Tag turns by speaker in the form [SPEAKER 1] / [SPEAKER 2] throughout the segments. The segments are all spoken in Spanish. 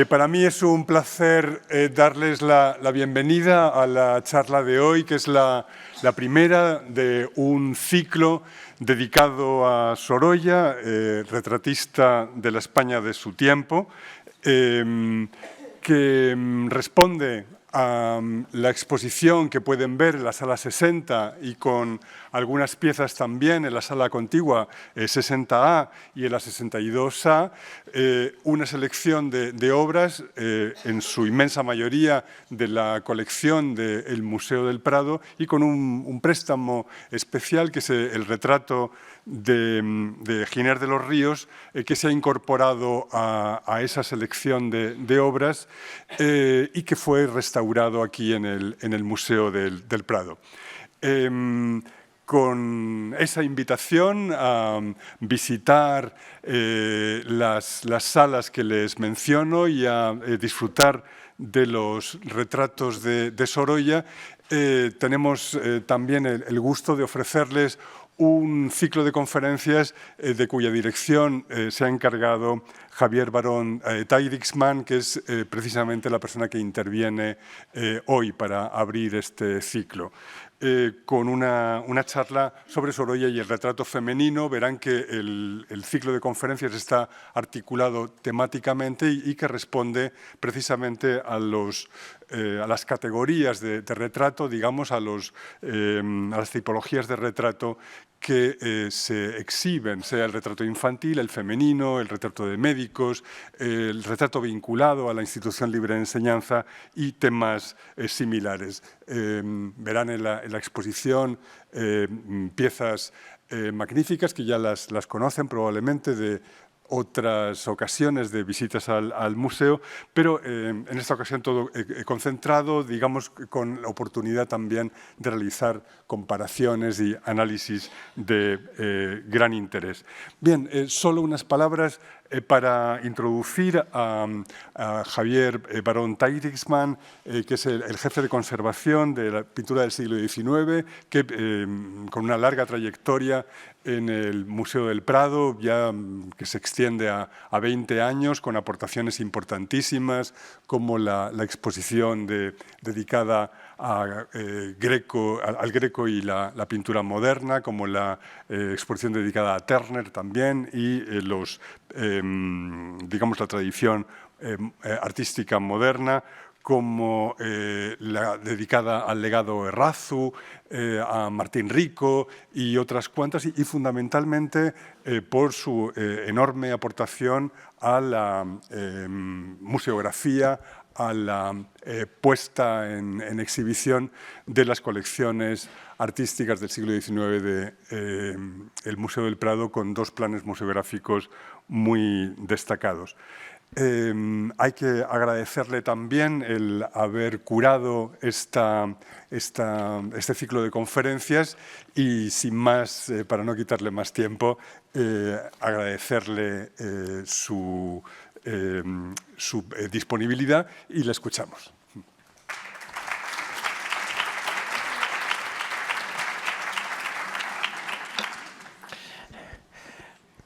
[SPEAKER 1] Para mí es un placer darles la bienvenida a la charla de hoy, que es la primera de un ciclo dedicado a Sorolla, retratista de la España de su tiempo, que responde a la exposición que pueden ver en la sala 60 y con algunas piezas también en la sala contigua 60A y en la 62A, una selección de obras, en su inmensa mayoría de la colección del Museo del Prado, y con un préstamo especial que es el retrato de Giner de los Ríos, que se ha incorporado a esa selección de obras y que fue restaurado aquí en el Museo del Prado. Con esa invitación a visitar las salas que les menciono y a disfrutar de los retratos de Sorolla, tenemos también el gusto de ofrecerles un ciclo de conferencias de cuya dirección se ha encargado Javier Barón Teirijsman, que es precisamente la persona que interviene hoy para abrir este ciclo. Con una charla sobre Sorolla y el retrato femenino. Verán que el ciclo de conferencias está articulado temáticamente y que responde precisamente a las categorías de retrato, digamos, a las tipologías de retrato que se exhiben, sea el retrato infantil, el femenino, el retrato de médicos, el retrato vinculado a la institución libre de enseñanza y temas similares. Verán en la exposición piezas magníficas que ya las conocen probablemente de otras ocasiones de visitas al museo, pero en esta ocasión todo concentrado, digamos, con la oportunidad también de realizar comparaciones y análisis de gran interés. Bien, solo unas palabras para introducir a Javier Barón Teirijsman, que es el jefe de conservación de la pintura del siglo XIX, que con una larga trayectoria en el Museo del Prado, ya que se extiende a 20 años, con aportaciones importantísimas, como la exposición dedicada al Greco y la pintura moderna, como la exposición dedicada a Turner también, y digamos, la tradición artística moderna, como la dedicada al legado Errázuriz, a Martín Rico y otras cuantas, y fundamentalmente por su enorme aportación a la museografía, a la puesta en exhibición de las colecciones artísticas del siglo XIX del Museo del Prado, con dos planes museográficos muy destacados. Hay que agradecerle también el haber curado este ciclo de conferencias y, sin más, para no quitarle más tiempo, agradecerle su disponibilidad y la escuchamos.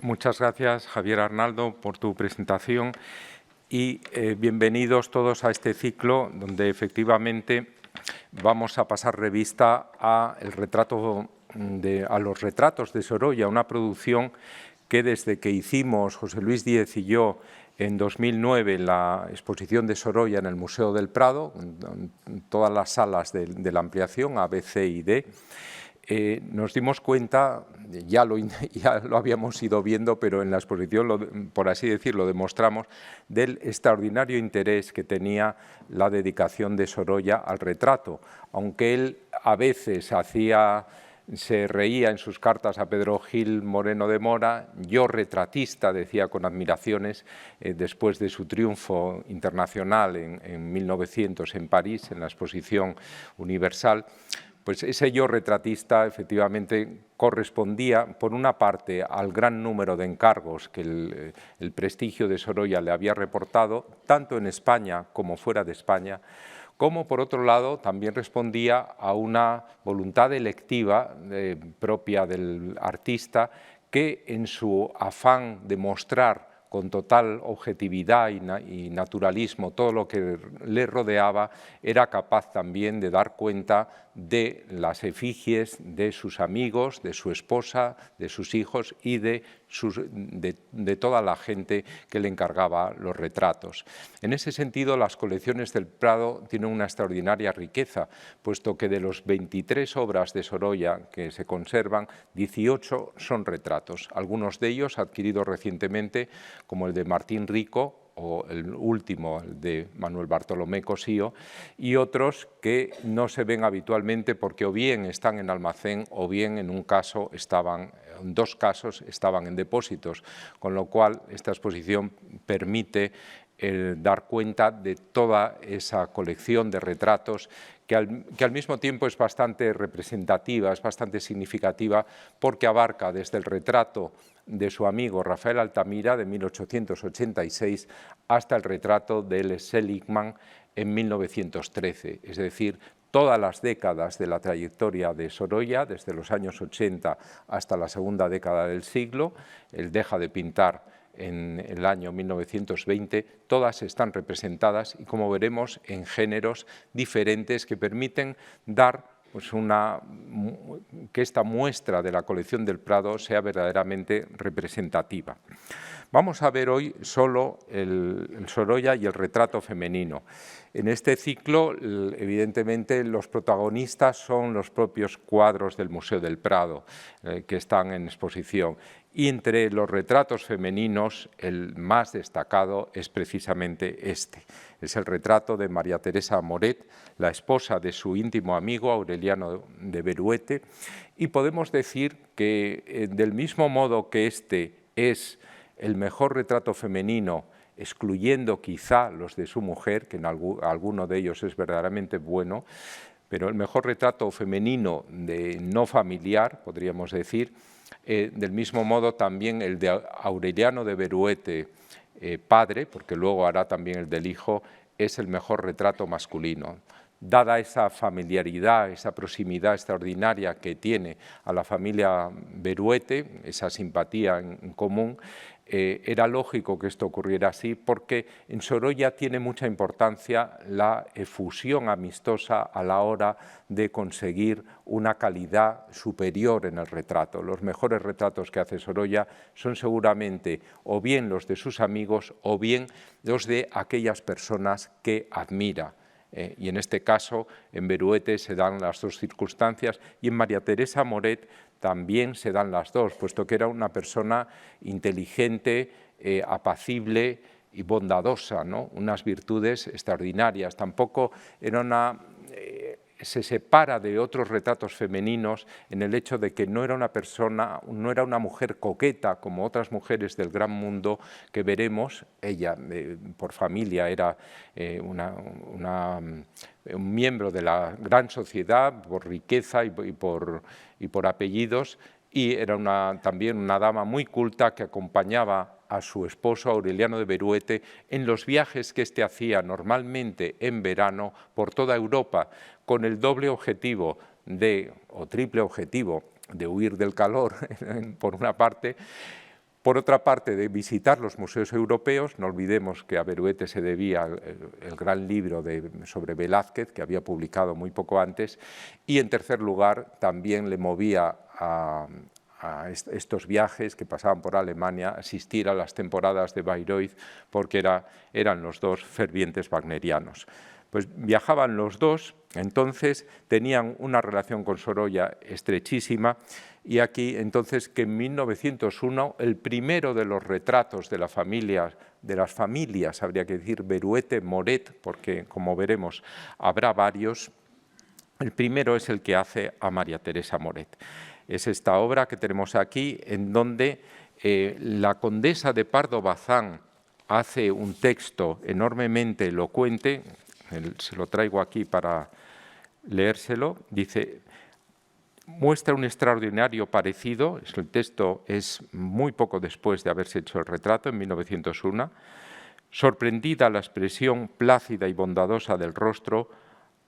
[SPEAKER 2] Muchas gracias, Javier Arnaldo, por tu presentación y bienvenidos todos a este ciclo donde efectivamente vamos a pasar revista a los retratos de Sorolla, una producción que desde que hicimos José Luis Díez y yo en 2009 la exposición de Sorolla en el Museo del Prado, en todas las salas de la ampliación A, B, C y D, nos dimos cuenta, ya lo habíamos ido viendo, pero en la exposición, por así decirlo, demostramos del extraordinario interés que tenía la dedicación de Sorolla al retrato. Aunque él a veces se reía en sus cartas a Pedro Gil Moreno de Mora, yo retratista, decía con admiraciones, después de su triunfo internacional en 1900 en París, en la Exposición Universal. Pues ese yo retratista efectivamente correspondía, por una parte, al gran número de encargos que el prestigio de Sorolla le había reportado, tanto en España como fuera de España, como, por otro lado, también respondía a una voluntad electiva propia del artista que, en su afán de mostrar con total objetividad y naturalismo todo lo que le rodeaba, era capaz también de dar cuenta de las efigies de sus amigos, de su esposa, de sus hijos y de toda la gente que le encargaba los retratos. En ese sentido, las colecciones del Prado tienen una extraordinaria riqueza, puesto que de los 23 obras de Sorolla que se conservan, 18 son retratos, algunos de ellos adquiridos recientemente, como el de Martín Rico, o el último, el de Manuel Bartolomé Cosío, y otros que no se ven habitualmente porque o bien están en almacén o bien en dos casos estaban en depósitos, con lo cual esta exposición permite dar cuenta de toda esa colección de retratos que al mismo tiempo es bastante representativa, es bastante significativa, porque abarca desde el retrato de su amigo Rafael Altamira de 1886 hasta el retrato de L. Seligman en 1913, es decir, todas las décadas de la trayectoria de Sorolla, desde los años 80 hasta la segunda década del siglo. Él deja de pintar en el año 1920, todas están representadas y, como veremos, en géneros diferentes que permiten dar que esta muestra de la colección del Prado sea verdaderamente representativa. Vamos a ver hoy solo el Sorolla y el retrato femenino. En este ciclo, evidentemente, los protagonistas son los propios cuadros del Museo del Prado, que están en exposición. Y entre los retratos femeninos, el más destacado es precisamente este. Es el retrato de María Teresa Moret, la esposa de su íntimo amigo Aureliano de Beruete. Y podemos decir que, del mismo modo que este es el mejor retrato femenino, excluyendo quizá los de su mujer, que en alguno de ellos es verdaderamente bueno, pero el mejor retrato femenino no familiar, podríamos decir, del mismo modo también el de Aureliano de Beruete, padre, porque luego hará también el del hijo, es el mejor retrato masculino. Dada esa familiaridad, esa proximidad extraordinaria que tiene a la familia Beruete, esa simpatía en común, era lógico que esto ocurriera así, porque en Sorolla tiene mucha importancia la efusión amistosa a la hora de conseguir una calidad superior en el retrato. Los mejores retratos que hace Sorolla son seguramente o bien los de sus amigos o bien los de aquellas personas que admira. Y en este caso, en Beruete se dan las dos circunstancias y en María Teresa Moret también se dan las dos, puesto que era una persona inteligente, apacible y bondadosa, ¿no? Unas virtudes extraordinarias. Tampoco era se separa de otros retratos femeninos en el hecho de que no era una mujer coqueta como otras mujeres del gran mundo que veremos. Ella, por familia, era un miembro de la gran sociedad por riqueza y por apellidos, y era también una dama muy culta que acompañaba a su esposo Aureliano de Beruete en los viajes que éste hacía normalmente en verano por toda Europa, con el doble objetivo o triple objetivo de huir del calor, por una parte, por otra parte de visitar los museos europeos. No olvidemos que a Beruete se debía el gran libro sobre Velázquez, que había publicado muy poco antes, y en tercer lugar también le movía a estos viajes que pasaban por Alemania, asistir a las temporadas de Bayreuth, porque eran los dos fervientes wagnerianos. Pues viajaban los dos, entonces tenían una relación con Sorolla estrechísima, y aquí entonces que en 1901 el primero de los retratos de las familias, habría que decir Beruete-Moret, porque como veremos habrá varios, el primero es el que hace a María Teresa Moret. Es esta obra que tenemos aquí, en donde la condesa de Pardo Bazán hace un texto enormemente elocuente. Se lo traigo aquí para leérselo. Dice: muestra un extraordinario parecido. El texto es muy poco después de haberse hecho el retrato, en 1901. Sorprendida la expresión plácida y bondadosa del rostro,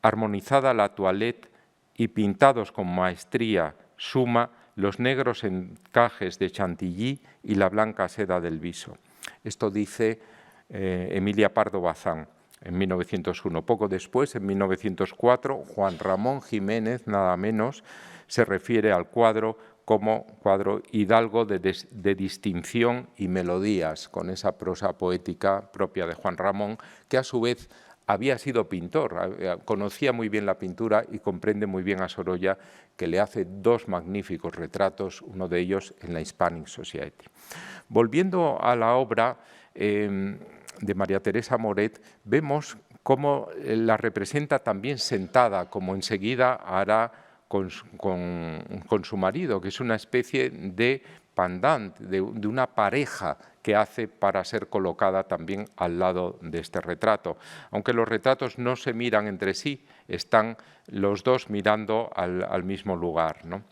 [SPEAKER 2] armonizada la toilette y pintados con maestría suma los negros encajes de Chantilly y la blanca seda del viso. Esto dice Emilia Pardo Bazán en 1901. Poco después, en 1904, Juan Ramón Jiménez, nada menos, se refiere al cuadro como cuadro hidalgo de distinción y melodías, con esa prosa poética propia de Juan Ramón, que a su vez había sido pintor, conocía muy bien la pintura y comprende muy bien a Sorolla, que le hace dos magníficos retratos, uno de ellos en la Hispanic Society. Volviendo a la obra de María Teresa Moret, vemos cómo la representa también sentada, como enseguida hará con su marido, que es una especie de pendant, de una pareja que hace para ser colocada también al lado de este retrato. Aunque los retratos no se miran entre sí, están los dos mirando al mismo lugar, ¿no?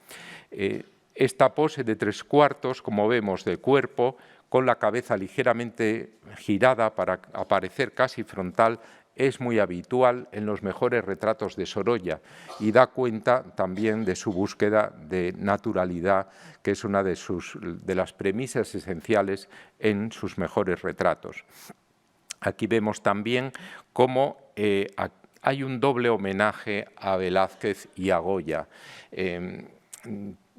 [SPEAKER 2] Esta pose de 3/4, como vemos, de cuerpo, con la cabeza ligeramente girada para aparecer casi frontal, es muy habitual en los mejores retratos de Sorolla y da cuenta también de su búsqueda de naturalidad, que es una de las premisas esenciales en sus mejores retratos. Aquí vemos también cómo hay un doble homenaje a Velázquez y a Goya.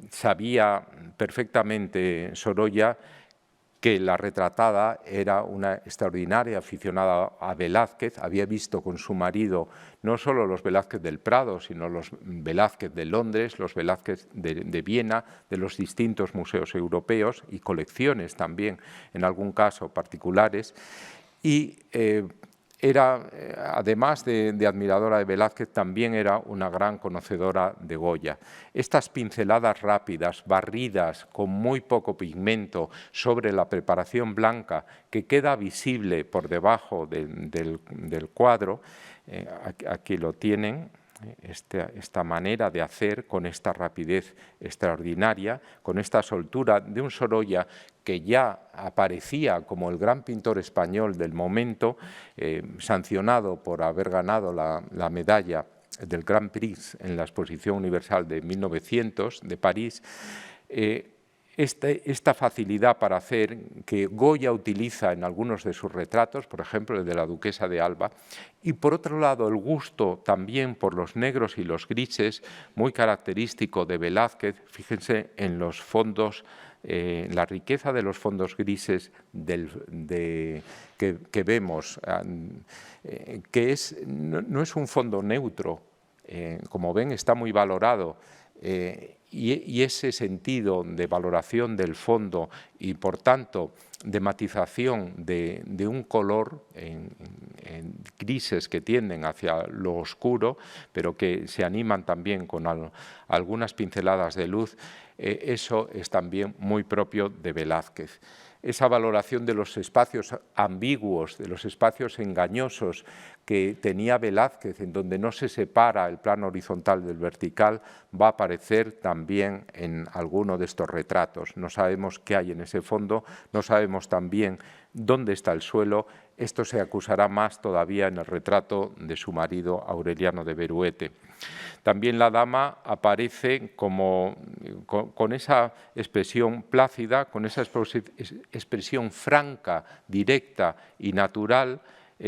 [SPEAKER 2] Sabía perfectamente Sorolla que la retratada era una extraordinaria aficionada a Velázquez, había visto con su marido no solo los Velázquez del Prado, sino los Velázquez de Londres, los Velázquez de Viena, de los distintos museos europeos y colecciones también, en algún caso particulares, y era, además de admiradora de Velázquez, también era una gran conocedora de Goya. Estas pinceladas rápidas, barridas, con muy poco pigmento sobre la preparación blanca que queda visible por debajo del cuadro, aquí lo tienen, esta manera de hacer con esta rapidez extraordinaria, con esta soltura de un Sorolla que ya aparecía como el gran pintor español del momento, sancionado por haber ganado la medalla del Grand Prix en la Exposición Universal de 1900 de París. Esta facilidad para hacer que Goya utiliza en algunos de sus retratos, por ejemplo el de la duquesa de Alba, y por otro lado el gusto también por los negros y los grises, muy característico de Velázquez. Fíjense en los fondos, la riqueza de los fondos grises que vemos, que no es un fondo neutro, como ven está muy valorado. Y ese sentido de valoración del fondo y, por tanto, de matización de un color en grises que tienden hacia lo oscuro, pero que se animan también con algunas pinceladas de luz, eso es también muy propio de Velázquez. Esa valoración de los espacios ambiguos, de los espacios engañosos que tenía Velázquez, en donde no se separa el plano horizontal del vertical, va a aparecer también en alguno de estos retratos. No sabemos qué hay en ese fondo, no sabemos también dónde está el suelo. Esto se acusará más todavía en el retrato de su marido Aureliano de Beruete. También la dama aparece con esa expresión plácida, con esa expresión franca, directa y natural,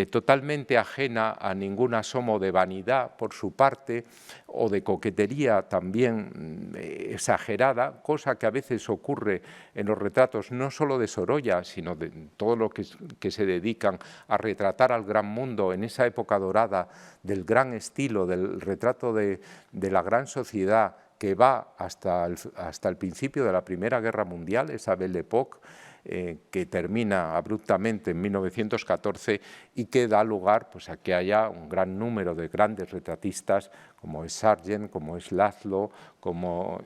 [SPEAKER 2] totalmente ajena a ningún asomo de vanidad por su parte o de coquetería también exagerada, cosa que a veces ocurre en los retratos no solo de Sorolla, sino de todo lo que se dedican a retratar al gran mundo en esa época dorada del gran estilo, del retrato de la gran sociedad que va hasta el principio de la Primera Guerra Mundial, esa Belle Époque, que termina abruptamente en 1914 y que da lugar pues, a que haya un gran número de grandes retratistas como es Sargent, como es Laszlo, como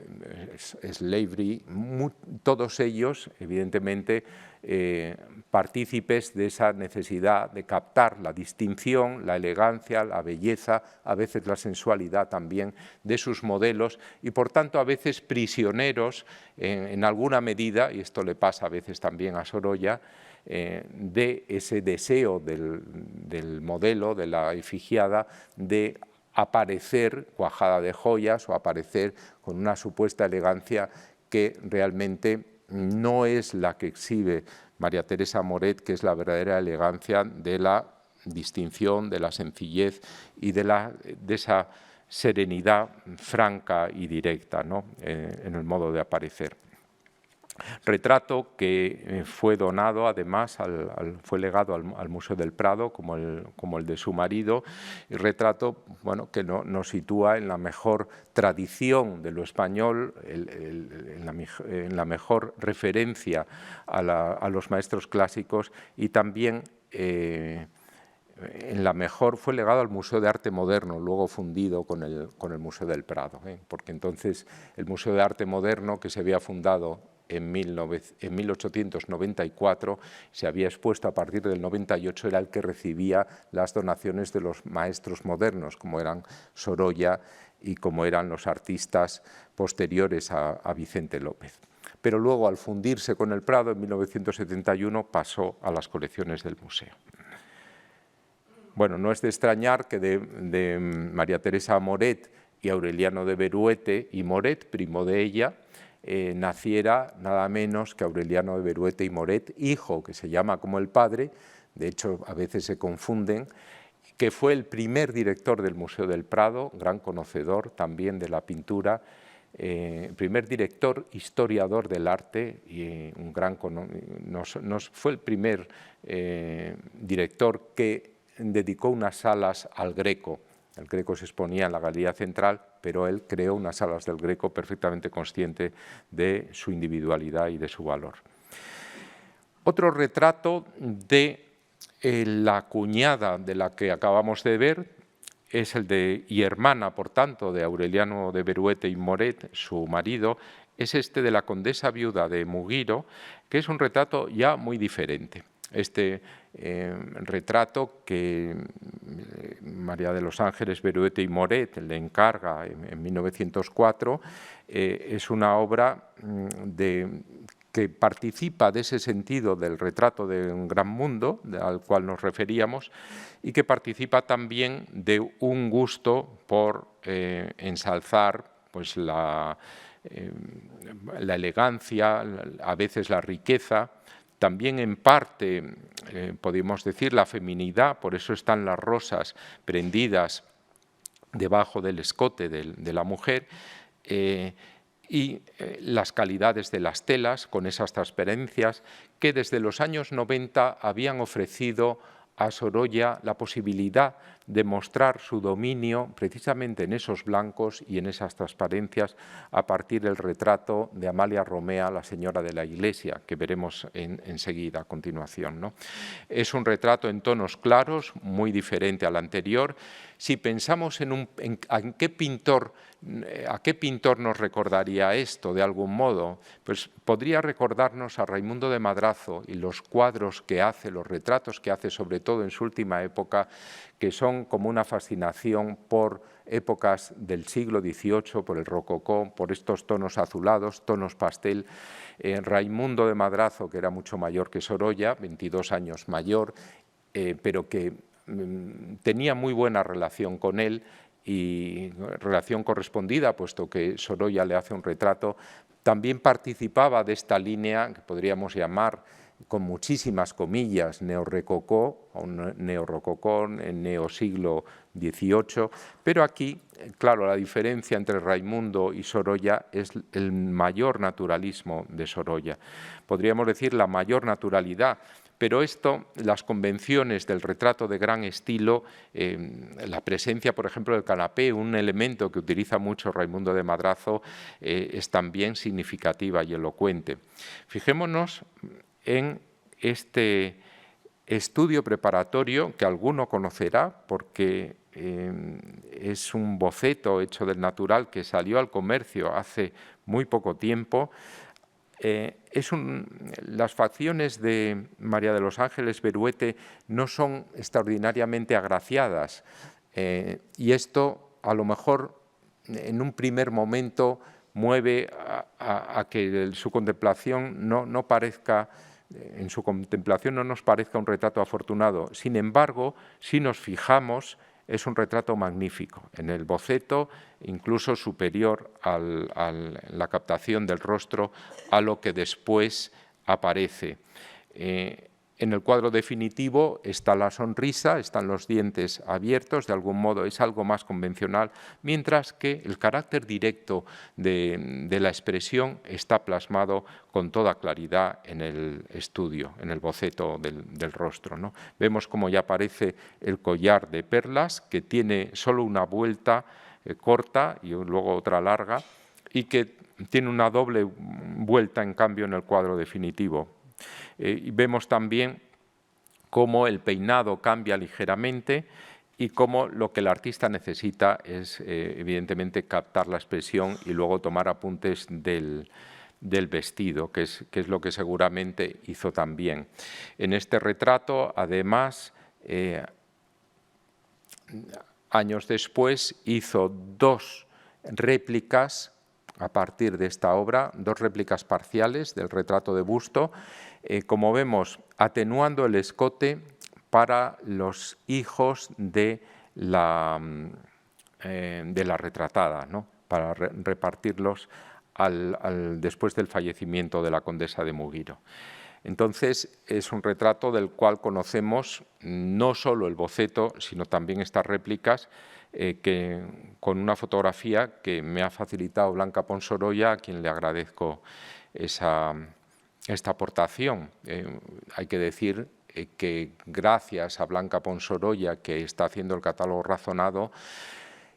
[SPEAKER 2] es Lavery, todos ellos evidentemente partícipes de esa necesidad de captar la distinción, la elegancia, la belleza, a veces la sensualidad también de sus modelos y por tanto a veces prisioneros en alguna medida, y esto le pasa a veces también a Sorolla, de ese deseo del modelo, de la efigiada, de aparecer cuajada de joyas o aparecer con una supuesta elegancia que realmente no es la que exhibe María Teresa Moret, que es la verdadera elegancia de la distinción, de la sencillez y de esa serenidad franca y directa, ¿no?, en el modo de aparecer. Retrato que fue donado, además, fue legado al Museo del Prado, como el de su marido, y retrato, bueno, que nos sitúa en la mejor tradición de lo español, en la mejor referencia a los maestros clásicos, y también fue legado al Museo de Arte Moderno, luego fundido con el Museo del Prado, porque entonces el Museo de Arte Moderno, que se había fundado en 1894, se había expuesto a partir del 98, era el que recibía las donaciones de los maestros modernos, como eran Sorolla y como eran los artistas posteriores a Vicente López. Pero luego, al fundirse con el Prado, en 1971, pasó a las colecciones del museo. Bueno, no es de extrañar que de María Teresa Moret y Aureliano de Beruete y Moret, primo de ella, naciera nada menos que Aureliano de Beruete y Moret, hijo, que se llama como el padre, de hecho a veces se confunden, que fue el primer director del Museo del Prado, gran conocedor también de la pintura, primer director historiador del arte, y fue el primer director que dedicó unas salas al Greco. El Greco se exponía en la Galería Central, pero él creó unas salas del Greco perfectamente consciente de su individualidad y de su valor. Otro retrato de la cuñada de la que acabamos de ver es el y hermana, por tanto, de Aureliano de Beruete y Moret, su marido, es este de la condesa viuda de Mugiro, que es un retrato ya muy diferente. Este retrato que María de los Ángeles Beruete y Moret le encarga en 1904 es una obra que participa de ese sentido del retrato de un gran mundo al cual nos referíamos y que participa también de un gusto por ensalzar pues, la elegancia, a veces la riqueza, también en parte, podemos decir, la feminidad, por eso están las rosas prendidas debajo del escote de la mujer, y las calidades de las telas con esas transparencias que desde los años 90 habían ofrecido a Sorolla la posibilidad de mostrar su dominio precisamente en esos blancos y en esas transparencias a partir del retrato de Amalia Romea, la señora de la Iglesia, que veremos enseguida a continuación, ¿no? Es un retrato en tonos claros, muy diferente al anterior. Si pensamos a qué pintor nos recordaría esto de algún modo, pues podría recordarnos a Raimundo de Madrazo y los cuadros que hace, los retratos que hace, sobre todo en su última época, que son como una fascinación por épocas del siglo XVIII, por el rococó, por estos tonos azulados, tonos pastel. Raimundo de Madrazo, que era mucho mayor que Sorolla, 22 años mayor, pero que tenía muy buena relación con él y relación correspondida, puesto que Sorolla le hace un retrato. También participaba de esta línea que podríamos llamar, con muchísimas comillas, neorrecocó, o neorrococó, neosiglo XVIII, pero aquí, claro, la diferencia entre Raimundo y Sorolla es el mayor naturalismo de Sorolla. Podríamos decir la mayor naturalidad, pero esto, las convenciones del retrato de gran estilo, la presencia, por ejemplo, del canapé, un elemento que utiliza mucho Raimundo de Madrazo, es también significativa y elocuente. Fijémonos en este estudio preparatorio que alguno conocerá porque es un boceto hecho del natural que salió al comercio hace muy poco tiempo. Las facciones de María de los Ángeles Beruete no son extraordinariamente agraciadas y esto a lo mejor en un primer momento mueve a que su contemplación no parezca, en su contemplación no nos parezca un retrato afortunado. Sin embargo, si nos fijamos, es un retrato magnífico, en el boceto incluso superior a la captación del rostro a lo que después aparece. En el cuadro definitivo está la sonrisa, están los dientes abiertos, de algún modo es algo más convencional, mientras que el carácter directo de la expresión está plasmado con toda claridad en el estudio, en el boceto del rostro, ¿no? Vemos cómo ya aparece el collar de perlas, que tiene solo una vuelta corta y luego otra larga, y que tiene una doble vuelta, en cambio, en el cuadro definitivo. Y vemos también cómo el peinado cambia ligeramente y cómo lo que el artista necesita es, evidentemente, captar la expresión y luego tomar apuntes del vestido, que es lo que seguramente hizo también. En este retrato, además, años después, hizo 2 réplicas a partir de esta obra, 2 réplicas parciales del retrato de busto, como vemos, atenuando el escote para los hijos de la retratada, ¿no? Para repartirlos después del fallecimiento de la condesa de Mugiro. Entonces, es un retrato del cual conocemos no solo el boceto, sino también estas réplicas, con una fotografía que me ha facilitado Blanca Ponsorolla, a quien le agradezco esta aportación. Hay que decir que gracias a Blanca Ponsorolla, que está haciendo el catálogo razonado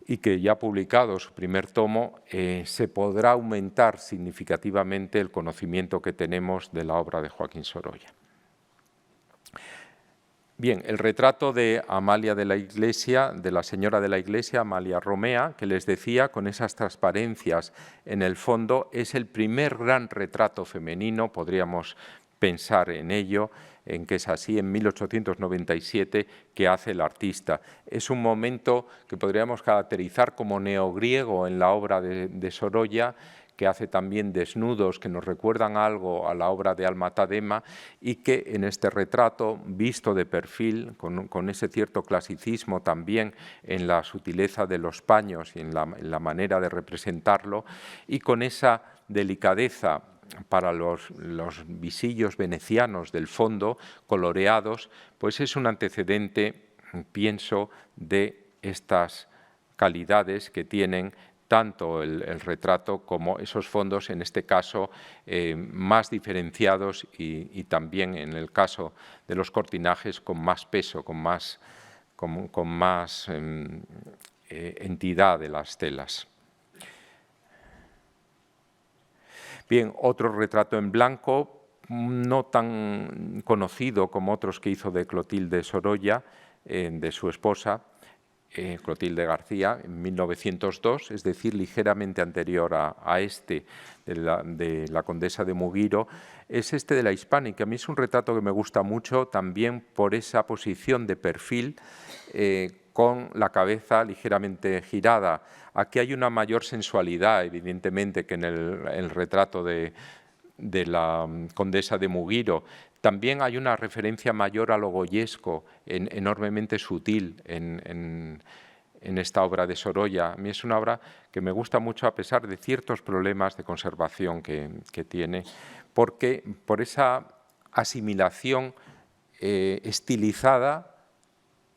[SPEAKER 2] y que ya ha publicado su primer tomo, se podrá aumentar significativamente el conocimiento que tenemos de la obra de Joaquín Sorolla. Bien, el retrato de Amalia de la Iglesia, de la señora de la Iglesia, Amalia Romea, que les decía, con esas transparencias en el fondo, es el primer gran retrato femenino, podríamos pensar en ello, en que es así, en 1897, que hace el artista. Es un momento que podríamos caracterizar como neogriego en la obra de Sorolla, que hace también desnudos que nos recuerdan algo a la obra de Alma Tadema y que en este retrato, visto de perfil, con ese cierto clasicismo también en la sutileza de los paños y en la manera de representarlo, y con esa delicadeza para los visillos venecianos del fondo, coloreados, pues es un antecedente, pienso, de estas calidades que tienen tanto el retrato como esos fondos, en este caso, más diferenciados y también en el caso de los cortinajes con más peso, con más entidad de las telas. Bien, otro retrato en blanco, no tan conocido como otros que hizo de Clotilde Sorolla, de su esposa, Clotilde García, en 1902, es decir, ligeramente anterior a este de la condesa de Mugiro, es este de la Hispánica. A mí es un retrato que me gusta mucho también por esa posición de perfil con la cabeza ligeramente girada. Aquí hay una mayor sensualidad, evidentemente, que en el retrato de la condesa de Mugiro. También hay una referencia mayor a lo goyesco, enormemente sutil en esta obra de Sorolla. A mí es una obra que me gusta mucho a pesar de ciertos problemas de conservación que tiene, porque por esa asimilación estilizada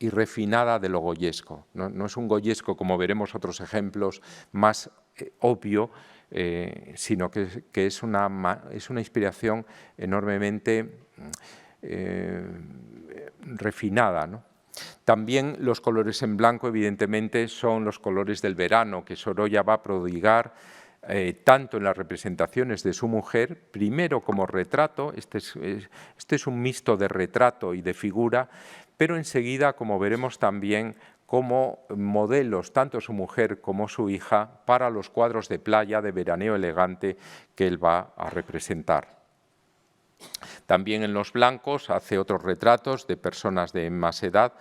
[SPEAKER 2] y refinada de lo goyesco. No es un goyesco, como veremos otros ejemplos, más obvio, sino que es una inspiración enormemente refinada, ¿no? También los colores en blanco, evidentemente, son los colores del verano que Sorolla va a prodigar tanto en las representaciones de su mujer, primero como retrato, este es un mixto de retrato y de figura, pero enseguida, como veremos también, como modelos, tanto su mujer como su hija, para los cuadros de playa de veraneo elegante que él va a representar. También en los blancos hace otros retratos de personas de más edad,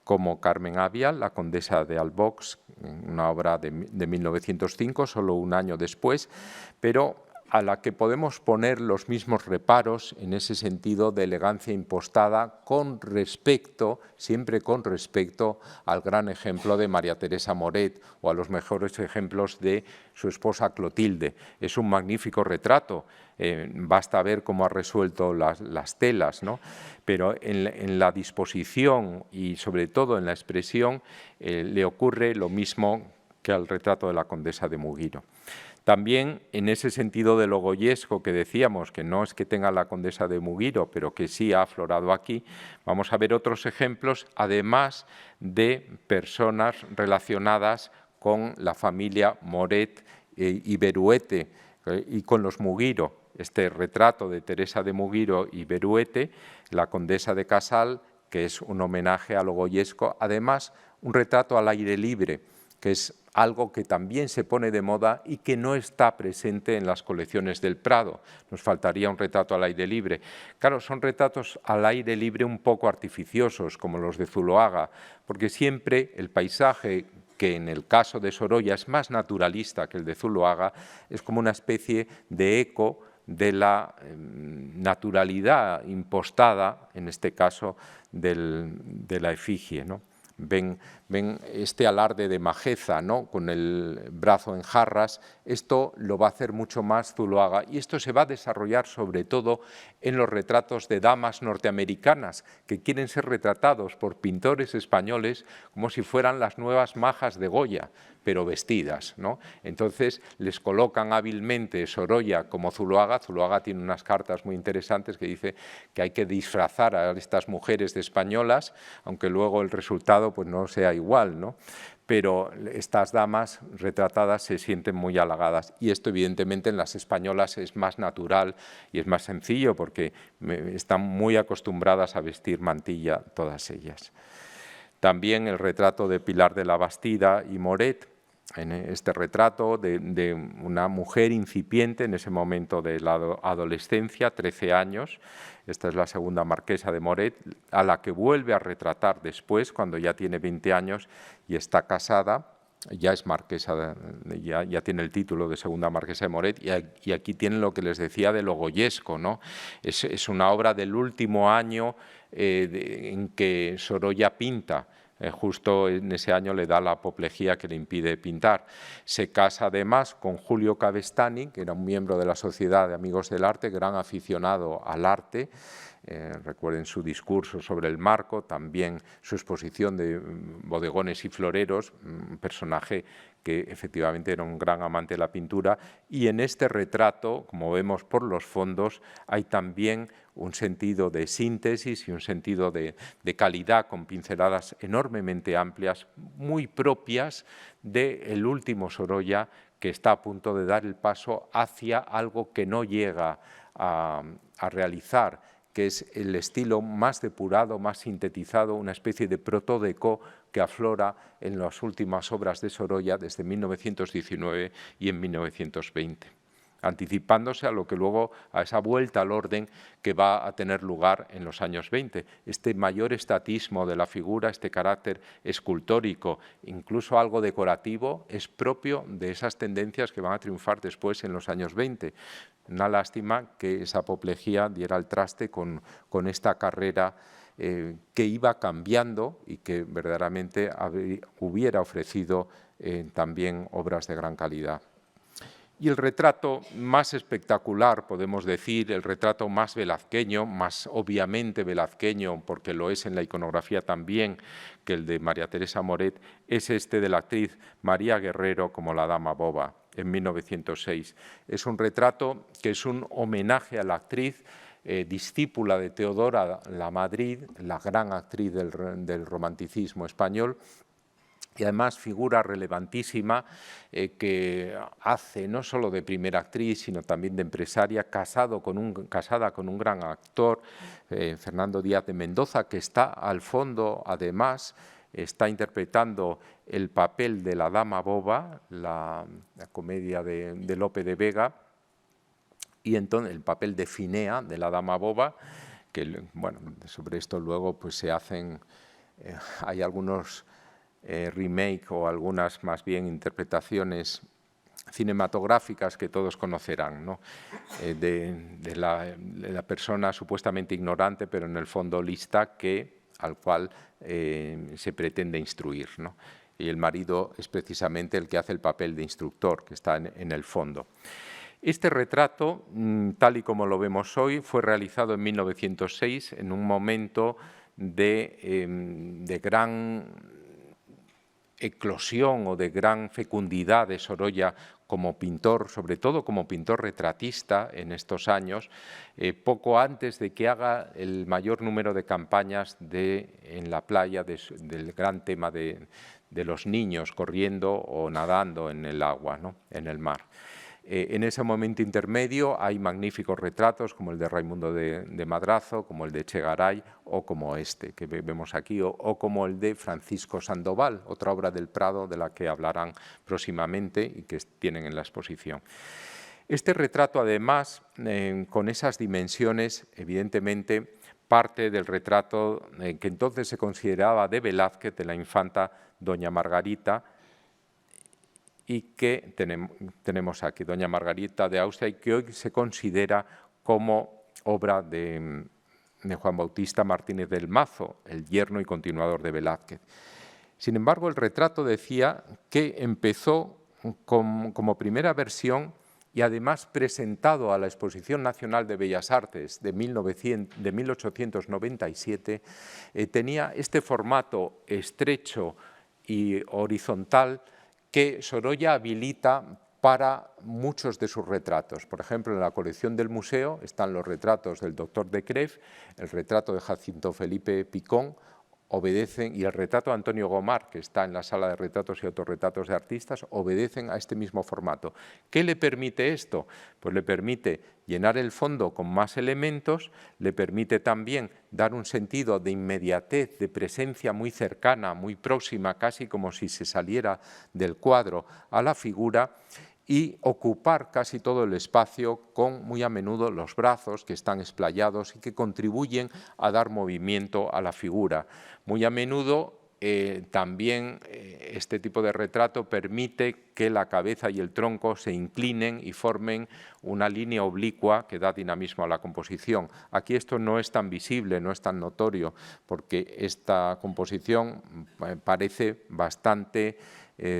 [SPEAKER 2] como Carmen Avia, la condesa de Albox, una obra de 1905, solo un año después, pero a la que podemos poner los mismos reparos en ese sentido de elegancia impostada con respecto, siempre con respecto al gran ejemplo de María Teresa Moret o a los mejores ejemplos de su esposa Clotilde. Es un magnífico retrato, basta ver cómo ha resuelto las telas, ¿no? Pero en la disposición y sobre todo en la expresión le ocurre lo mismo que al retrato de la condesa de Mugiro. También en ese sentido de lo goyesco que decíamos, que no es que tenga la condesa de Mugiro, pero que sí ha aflorado aquí, vamos a ver otros ejemplos, además de personas relacionadas con la familia Moret y Beruete y con los Mugiro. Este retrato de Teresa de Mugiro y Beruete, la condesa de Casal, que es un homenaje a lo goyesco, además un retrato al aire libre, que es algo que también se pone de moda y que no está presente en las colecciones del Prado. Nos faltaría un retrato al aire libre. Claro, son retratos al aire libre un poco artificiosos, como los de Zuloaga, porque siempre el paisaje, que en el caso de Sorolla es más naturalista que el de Zuloaga, es como una especie de eco de la naturalidad impostada, en este caso de la efigie, ¿no? Ven este alarde de majeza, ¿no?, con el brazo en jarras, esto lo va a hacer mucho más Zuloaga y esto se va a desarrollar sobre todo en los retratos de damas norteamericanas que quieren ser retratados por pintores españoles como si fueran las nuevas majas de Goya, pero vestidas, ¿no? Entonces les colocan hábilmente Sorolla como Zuloaga. Zuloaga tiene unas cartas muy interesantes que dice que hay que disfrazar a estas mujeres de españolas, aunque luego el resultado pues no sea igual, ¿no? Pero estas damas retratadas se sienten muy halagadas y esto evidentemente en las españolas es más natural y es más sencillo porque están muy acostumbradas a vestir mantilla todas ellas. También el retrato de Pilar de la Bastida y Moret, en este retrato de una mujer incipiente en ese momento de la adolescencia, 13 años, esta es la segunda marquesa de Moret, a la que vuelve a retratar después, cuando ya tiene 20 años y está casada, ya es marquesa, ya tiene el título de segunda marquesa de Moret, y aquí tienen lo que les decía de lo goyesco, ¿no? Es una obra del último año en que Sorolla pinta. Justo en ese año le da la apoplejía que le impide pintar. Se casa además con Julio Cavestani, que era un miembro de la Sociedad de Amigos del Arte, gran aficionado al arte. Recuerden su discurso sobre el marco, también su exposición de bodegones y floreros, un personaje que efectivamente era un gran amante de la pintura, y en este retrato, como vemos por los fondos, hay también un sentido de síntesis y un sentido de calidad con pinceladas enormemente amplias, muy propias del último Sorolla, que está a punto de dar el paso hacia algo que no llega a realizar, que es el estilo más depurado, más sintetizado, una especie de protodeco que aflora en las últimas obras de Sorolla desde 1919 y en 1920, anticipándose a lo que luego, a esa vuelta al orden que va a tener lugar en los años 20. Este mayor estatismo de la figura, este carácter escultórico, incluso algo decorativo, es propio de esas tendencias que van a triunfar después en los años 20. Una lástima que esa apoplejía diera al traste con esta carrera que iba cambiando y que verdaderamente hubiera ofrecido también obras de gran calidad. Y el retrato más espectacular, podemos decir, el retrato más velazqueño, más obviamente velazqueño, porque lo es en la iconografía también, que el de María Teresa Moret, es este de la actriz María Guerrero como la Dama Boba, en 1906. Es un retrato que es un homenaje a la actriz, discípula de Teodora Lamadrid, la gran actriz del romanticismo español, y además figura relevantísima que hace no solo de primera actriz, sino también de empresaria, casada con un gran actor, Fernando Díaz de Mendoza, que está al fondo, además, está interpretando el papel de la Dama Boba, la comedia de Lope de Vega, y entonces el papel de Finea, de la Dama Boba, que, bueno, sobre esto luego pues se hacen, hay algunos remake o algunas más bien interpretaciones cinematográficas que todos conocerán, ¿no? de la persona supuestamente ignorante, pero en el fondo lista, al cual se pretende instruir, ¿no? Y el marido es precisamente el que hace el papel de instructor, que está en el fondo. Este retrato, tal y como lo vemos hoy, fue realizado en 1906, en un momento de gran eclosión o de gran fecundidad de Sorolla como pintor, sobre todo como pintor retratista en estos años, poco antes de que haga el mayor número de campañas en la playa del gran tema de los niños corriendo o nadando en el agua, ¿no? En el mar. En ese momento intermedio hay magníficos retratos como el de Raimundo de Madrazo, como el de Echegaray o como este que vemos aquí, o como el de Francisco Sandoval, otra obra del Prado de la que hablarán próximamente y que tienen en la exposición. Este retrato, además, con esas dimensiones, evidentemente, parte del retrato que entonces se consideraba de Velázquez, de la infanta doña Margarita, y que tenemos aquí, doña Margarita de Austria, y que hoy se considera como obra de Juan Bautista Martínez del Mazo, el yerno y continuador de Velázquez. Sin embargo, el retrato decía que empezó como primera versión y además presentado a la Exposición Nacional de Bellas Artes de 1897, tenía este formato estrecho y horizontal que Sorolla habilita para muchos de sus retratos. Por ejemplo, en la colección del museo están los retratos del doctor de Crève, el retrato de Jacinto Felipe Picón, y el retrato de Antonio Gomar, que está en la sala de retratos y autorretratos de artistas, obedecen a este mismo formato. ¿Qué le permite esto? Pues le permite llenar el fondo con más elementos, le permite también dar un sentido de inmediatez, de presencia muy cercana, muy próxima, casi como si se saliera del cuadro a la figura, y ocupar casi todo el espacio con muy a menudo los brazos que están esplayados y que contribuyen a dar movimiento a la figura. Muy a menudo también este tipo de retrato permite que la cabeza y el tronco se inclinen y formen una línea oblicua que da dinamismo a la composición. Aquí esto no es tan visible, no es tan notorio, porque esta composición parece bastante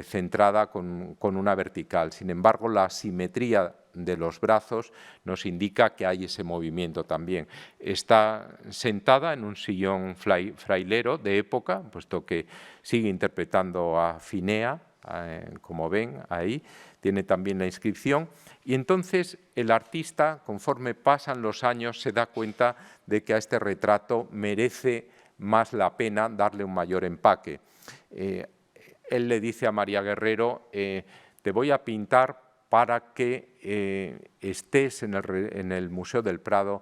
[SPEAKER 2] centrada con una vertical. Sin embargo, la simetría de los brazos nos indica que hay ese movimiento también. Está sentada en un sillón frailero de época, puesto que sigue interpretando a Finea, como ven ahí, tiene también la inscripción, y entonces el artista, conforme pasan los años, se da cuenta de que a este retrato merece más la pena darle un mayor empaque. Él le dice a María Guerrero, te voy a pintar para que estés en el Museo del Prado,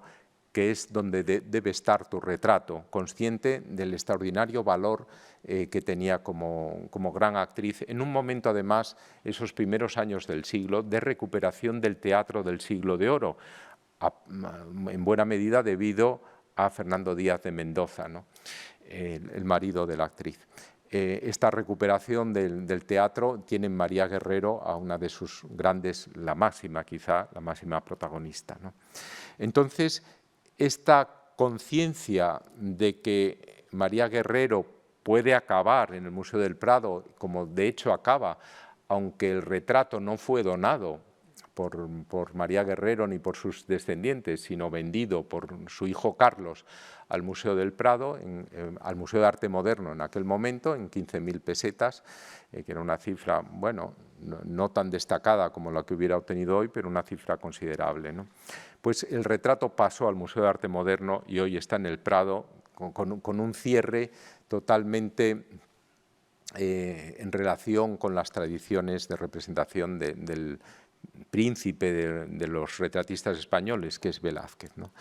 [SPEAKER 2] que es donde debe estar tu retrato, consciente del extraordinario valor que tenía como gran actriz, en un momento además, esos primeros años del siglo, de recuperación del teatro del siglo de oro, en buena medida debido a Fernando Díaz de Mendoza, ¿no? El marido de la actriz. Esta recuperación del teatro tiene en María Guerrero a una de sus grandes, la máxima quizá, la máxima protagonista, ¿no? Entonces, esta conciencia de que María Guerrero puede acabar en el Museo del Prado, como de hecho acaba, aunque el retrato no fue donado por María Guerrero ni por sus descendientes, sino vendido por su hijo Carlos al Museo del Prado, al Museo de Arte Moderno en aquel momento, en 15.000 pesetas, que era una cifra, bueno, no tan destacada como la que hubiera obtenido hoy, pero una cifra considerable, ¿no? Pues el retrato pasó al Museo de Arte Moderno y hoy está en el Prado con un cierre totalmente en relación con las tradiciones de representación del príncipe de los retratistas españoles, que es Velázquez, ¿no?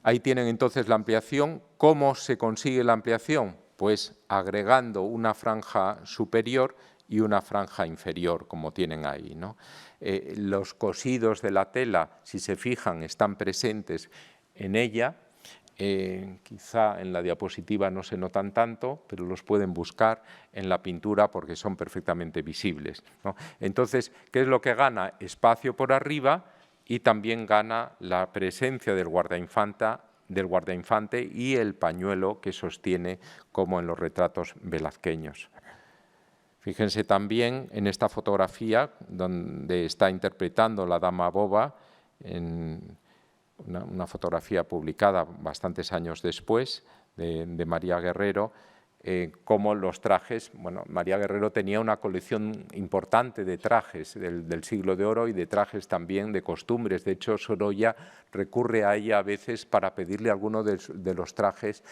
[SPEAKER 2] Ahí tienen entonces la ampliación. ¿Cómo se consigue la ampliación? Pues agregando una franja superior y una franja inferior, como tienen ahí, ¿no? Los cosidos de la tela, si se fijan, están presentes en ella. quizá en la diapositiva no se notan tanto, pero los pueden buscar en la pintura porque son perfectamente visibles, ¿no? Entonces, ¿qué es lo que gana? Espacio por arriba y también gana la presencia del guardainfante y el pañuelo que sostiene, como en los retratos velazqueños. Fíjense también en esta fotografía donde está interpretando la dama boba, en una fotografía publicada bastantes años después de María Guerrero, cómo los trajes, bueno, María Guerrero tenía una colección importante de trajes del siglo de oro y de trajes también de costumbres. De hecho, Sorolla recurre a ella a veces para pedirle alguno de los trajes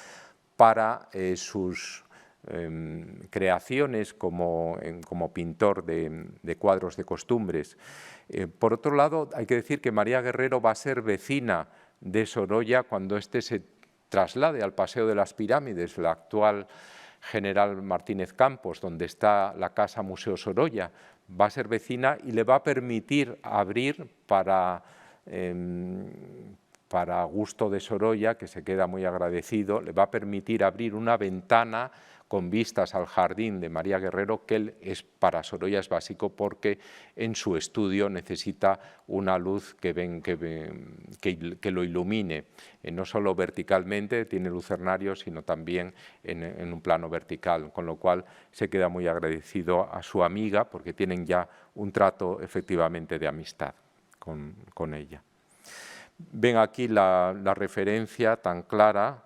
[SPEAKER 2] para sus creaciones como pintor de cuadros de costumbres. Por otro lado, hay que decir que María Guerrero va a ser vecina de Sorolla cuando éste se traslade al Paseo de las Pirámides, la actual General Martínez Campos, donde está la Casa Museo Sorolla. Va a ser vecina y le va a permitir abrir para gusto de Sorolla, que se queda muy agradecido, le va a permitir abrir una ventana con vistas al jardín de María Guerrero, que para Sorolla es básico porque en su estudio necesita una luz que lo ilumine, no solo verticalmente, tiene lucernario, sino también en un plano vertical, con lo cual se queda muy agradecido a su amiga porque tienen ya un trato efectivamente de amistad con ella. Ven aquí la referencia tan clara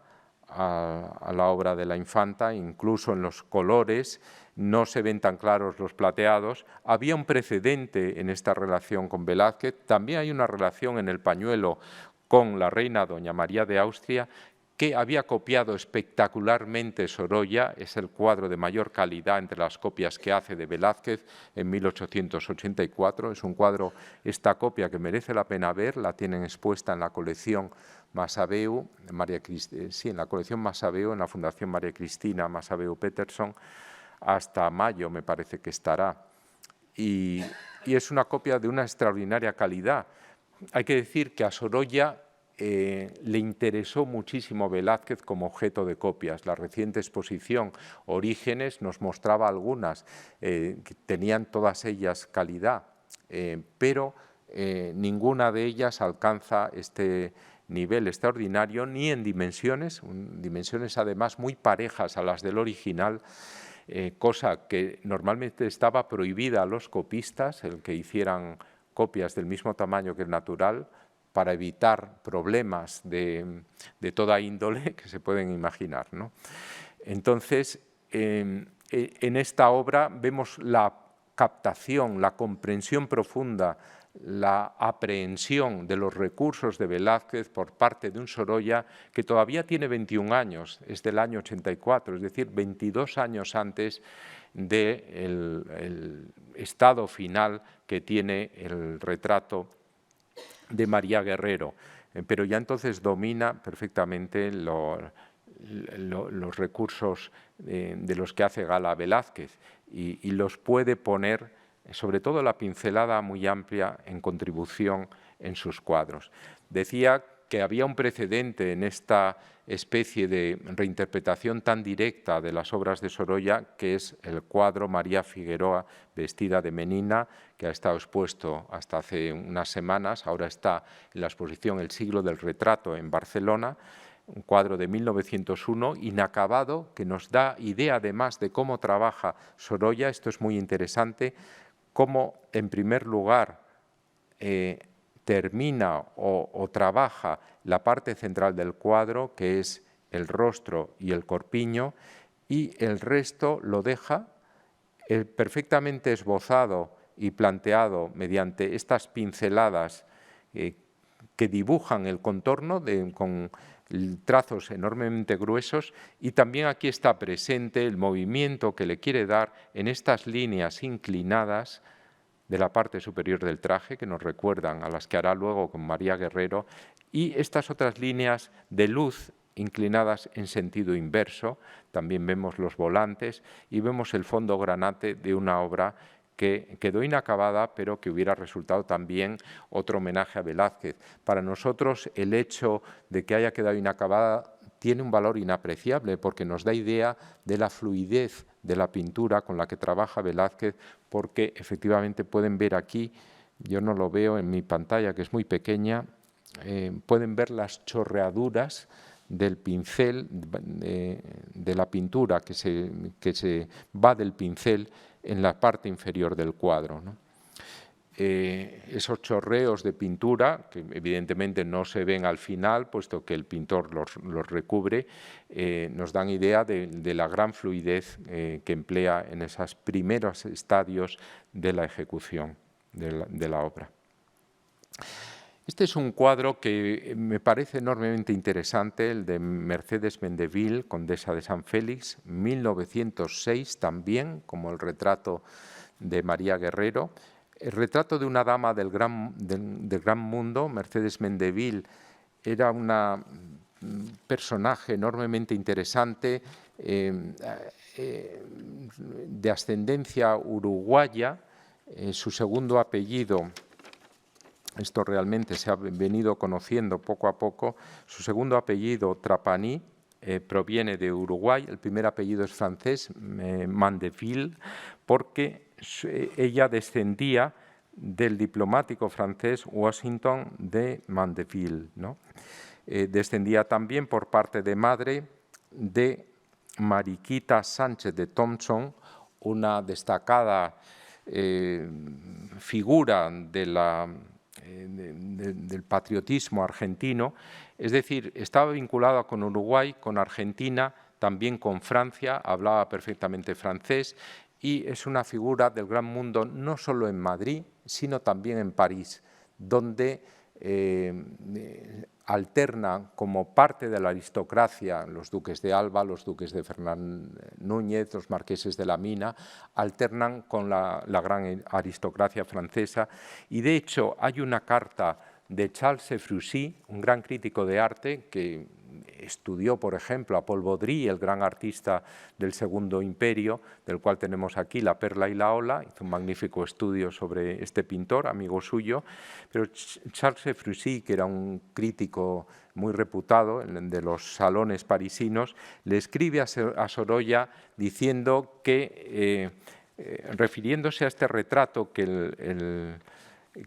[SPEAKER 2] a la obra de la infanta, incluso en los colores, no se ven tan claros los plateados. Había un precedente en esta relación con Velázquez, también hay una relación en el pañuelo con la reina doña María de Austria, que había copiado espectacularmente Sorolla, es el cuadro de mayor calidad entre las copias que hace de Velázquez en 1884. Es un cuadro, esta copia, que merece la pena ver, la tienen expuesta en la colección Massaveu, en la colección Massaveu, en la Fundación María Cristina Massaveu Peterson, hasta mayo me parece que estará. Y es una copia de una extraordinaria calidad. Hay que decir que a Sorolla le interesó muchísimo Velázquez como objeto de copias. La reciente exposición Orígenes nos mostraba algunas, que tenían todas ellas calidad, pero ninguna de ellas alcanza este nivel extraordinario, ni en dimensiones además muy parejas a las del original, cosa que normalmente estaba prohibida a los copistas, el que hicieran copias del mismo tamaño que el natural, para evitar problemas de toda índole que se pueden imaginar, ¿no? Entonces, en esta obra vemos la captación, la comprensión profunda, la aprehensión de los recursos de Velázquez por parte de un Sorolla que todavía tiene 21 años, es del año 84, es decir, 22 años antes del estado final que tiene el retrato de María Guerrero, pero ya entonces domina perfectamente los recursos de los que hace gala Velázquez y los puede poner, sobre todo la pincelada muy amplia, en contribución en sus cuadros. Decía que había un precedente en esta especie de reinterpretación tan directa de las obras de Sorolla, que es el cuadro María Figueroa vestida de menina, que ha estado expuesto hasta hace unas semanas, ahora está en la exposición El siglo del retrato en Barcelona, un cuadro de 1901, inacabado, que nos da idea además de cómo trabaja Sorolla. Esto es muy interesante, cómo en primer lugar termina o trabaja la parte central del cuadro, que es el rostro y el corpiño, y el resto lo deja perfectamente esbozado y planteado mediante estas pinceladas que dibujan el contorno con trazos enormemente gruesos, y también aquí está presente el movimiento que le quiere dar en estas líneas inclinadas de la parte superior del traje, que nos recuerdan a las que hará luego con María Guerrero, y estas otras líneas de luz inclinadas en sentido inverso. También vemos los volantes y vemos el fondo granate de una obra que quedó inacabada, pero que hubiera resultado también otro homenaje a Velázquez. Para nosotros, el hecho de que haya quedado inacabada tiene un valor inapreciable porque nos da idea de la fluidez de la pintura con la que trabaja Velázquez, porque efectivamente pueden ver aquí, yo no lo veo en mi pantalla que es muy pequeña, pueden ver las chorreaduras del pincel, de la pintura que se va del pincel en la parte inferior del cuadro, ¿no? Esos chorreos de pintura, que evidentemente no se ven al final, puesto que el pintor los recubre, nos dan idea de la gran fluidez que emplea en esos primeros estadios de la ejecución de la obra. Este es un cuadro que me parece enormemente interesante, el de Mercedes Mendeville, condesa de San Félix, 1906 también, como el retrato de María Guerrero. El retrato de una dama del gran mundo. Mercedes Mendeville era un personaje enormemente interesante, de ascendencia uruguaya. Su segundo apellido, esto realmente se ha venido conociendo poco a poco, su segundo apellido, Trapani, proviene de Uruguay. El primer apellido es francés, Mandeville, porque ella descendía del diplomático francés Washington de Mandeville, ¿no? Descendía también por parte de madre de Mariquita Sánchez de Thompson, una destacada figura del patriotismo argentino. Es decir, estaba vinculada con Uruguay, con Argentina, también con Francia, hablaba perfectamente francés, y es una figura del gran mundo no solo en Madrid, sino también en París, donde alterna como parte de la aristocracia los duques de Alba, los duques de Fernán Núñez, los marqueses de la Mina, alternan con la gran aristocracia francesa. Y de hecho hay una carta de Charles Ephrussi, un gran crítico de arte que estudió, por ejemplo, a Paul Baudry, el gran artista del Segundo Imperio, del cual tenemos aquí La perla y la ola. Hizo un magnífico estudio sobre este pintor, amigo suyo. Pero Charles Ephrussi, que era un crítico muy reputado de los salones parisinos, le escribe a Sorolla diciendo que, refiriéndose a este retrato que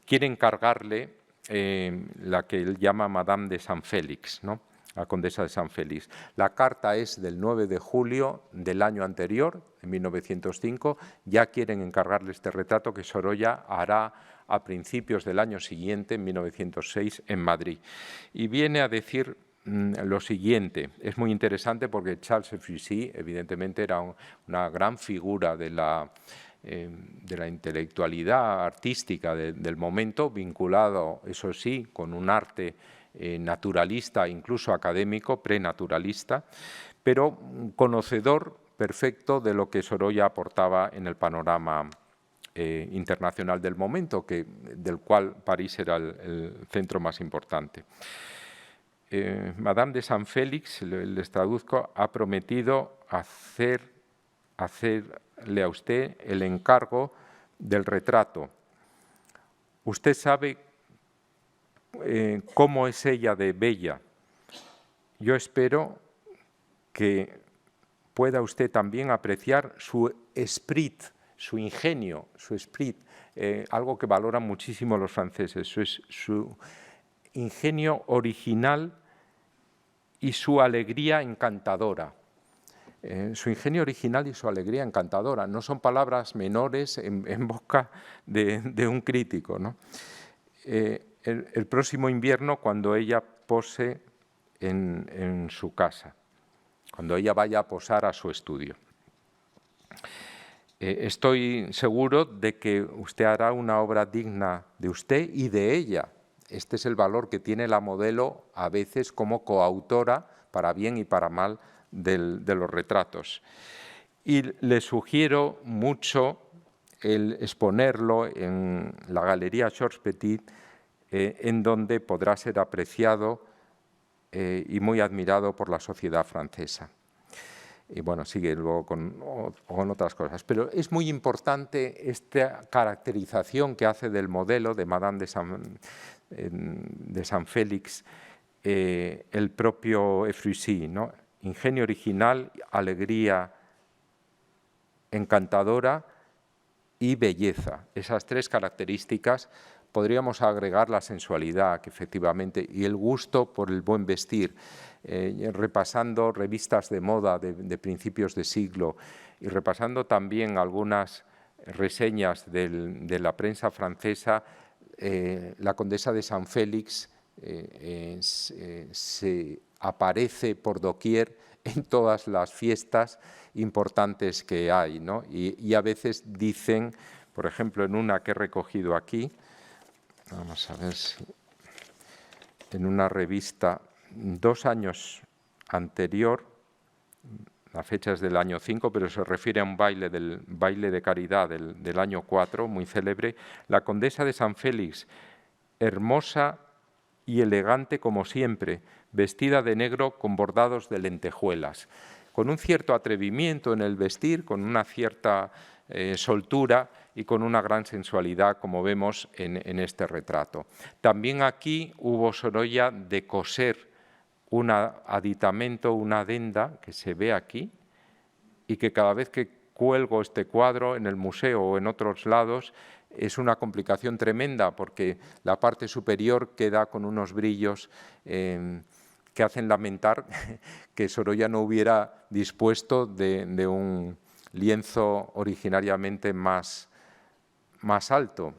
[SPEAKER 2] quiere encargarle, la que él llama Madame de San Félix, ¿no?, la condesa de San Félix. La carta es del 9 de julio del año anterior, en 1905. Ya quieren encargarle este retrato que Sorolla hará a principios del año siguiente, en 1906, en Madrid. Y viene a decir lo siguiente. Es muy interesante porque Charles Ephrussi, evidentemente, era una gran figura de la intelectualidad artística del momento, vinculado, eso sí, con un arte naturalista, incluso académico, prenaturalista, pero conocedor perfecto de lo que Sorolla aportaba en el panorama internacional del momento, del cual París era el centro más importante. Madame de San Félix, les traduzco, ha prometido hacerle a usted el encargo del retrato. Usted sabe cómo es ella de bella. Yo espero que pueda usted también apreciar su esprit, su ingenio, su esprit, algo que valoran muchísimo los franceses, su ingenio original y su alegría encantadora. Su ingenio original y su alegría encantadora no son palabras menores en boca de un crítico, ¿no? El próximo invierno, cuando ella pose en su casa, cuando ella vaya a posar a su estudio. Estoy seguro de que usted hará una obra digna de usted y de ella. Este es el valor que tiene la modelo a veces como coautora, para bien y para mal, de los retratos. Y le sugiero mucho el exponerlo en la Galería Georges Petit, en donde podrá ser apreciado y muy admirado por la sociedad francesa. Y bueno, sigue luego con otras cosas. Pero es muy importante esta caracterización que hace del modelo de Madame de San Félix, el propio Efrusí, ¿no? Ingenio original, alegría encantadora y belleza. Esas tres características. Podríamos agregar la sensualidad, que efectivamente, y el gusto por el buen vestir. Repasando revistas de moda de principios de siglo y repasando también algunas reseñas de la prensa francesa, la condesa de San Félix se aparece por doquier en todas las fiestas importantes que hay, ¿no? Y a veces dicen, por ejemplo, en una que he recogido aquí, vamos a ver si en una revista 2 años anterior, la fecha es del año 5, pero se refiere a un baile de caridad del año 4, muy célebre, la condesa de San Félix, hermosa y elegante como siempre, vestida de negro con bordados de lentejuelas, con un cierto atrevimiento en el vestir, con una cierta soltura y con una gran sensualidad, como vemos en este retrato. También aquí hubo Sorolla de coser un aditamento, una adenda que se ve aquí y que cada vez que cuelgo este cuadro en el museo o en otros lados es una complicación tremenda porque la parte superior queda con unos brillos que hacen lamentar que Sorolla no hubiera dispuesto de un lienzo originariamente más alto.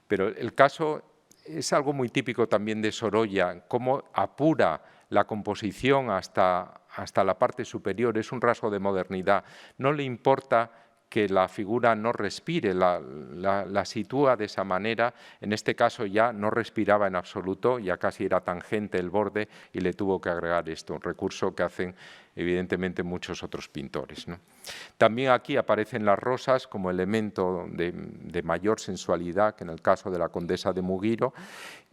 [SPEAKER 2] Pero el caso es algo muy típico también de Sorolla, cómo apura la composición hasta la parte superior, es un rasgo de modernidad. No le importa que la figura no respire, la sitúa de esa manera. En este caso ya no respiraba en absoluto, ya casi era tangente el borde y le tuvo que agregar esto, un recurso que hacen evidentemente muchos otros pintores, ¿no? También aquí aparecen las rosas como elemento de mayor sensualidad que en el caso de la condesa de Mugiro,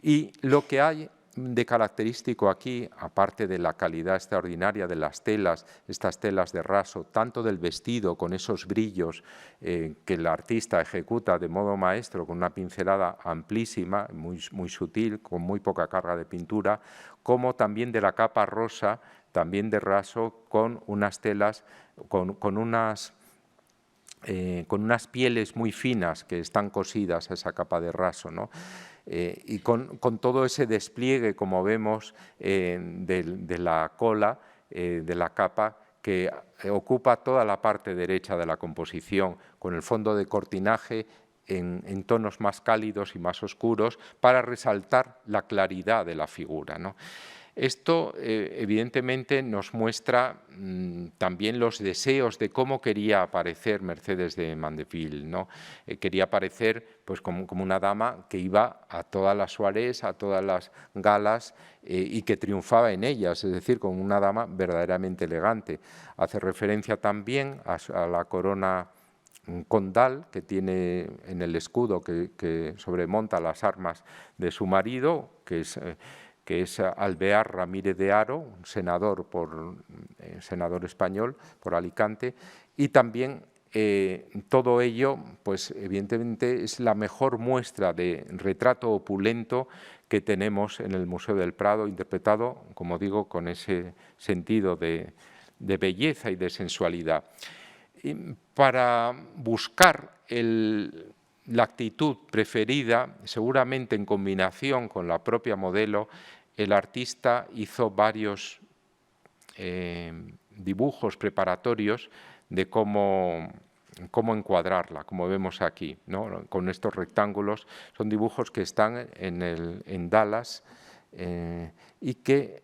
[SPEAKER 2] y lo que hay de característico aquí, aparte de la calidad extraordinaria de las telas, estas telas de raso, tanto del vestido con esos brillos que el artista ejecuta de modo maestro con una pincelada amplísima, muy sutil, con muy poca carga de pintura, como también de la capa rosa, también de raso, con unas telas, con unas pieles muy finas que están cosidas a esa capa de raso, ¿no? Y con todo ese despliegue, como vemos, de la cola, de la capa, que ocupa toda la parte derecha de la composición, con el fondo de cortinaje en tonos más cálidos y más oscuros, para resaltar la claridad de la figura, ¿no? Esto, evidentemente, nos muestra también los deseos de cómo quería aparecer Mercedes de Mandeville, ¿no? Quería aparecer pues, como una dama que iba a todas las soirées, a todas las galas y que triunfaba en ellas, es decir, como una dama verdaderamente elegante. Hace referencia también a la corona condal que tiene en el escudo que sobremonta las armas de su marido, que es Alvear Ramírez de Haro, un senador español por Alicante, y también todo ello, pues evidentemente es la mejor muestra de retrato opulento que tenemos en el Museo del Prado, interpretado, como digo, con ese sentido de belleza y de sensualidad. Y para buscar la actitud preferida, seguramente en combinación con la propia modelo, el artista hizo varios dibujos preparatorios de cómo encuadrarla, como vemos aquí, ¿no? Con estos rectángulos. Son dibujos que están en Dallas y que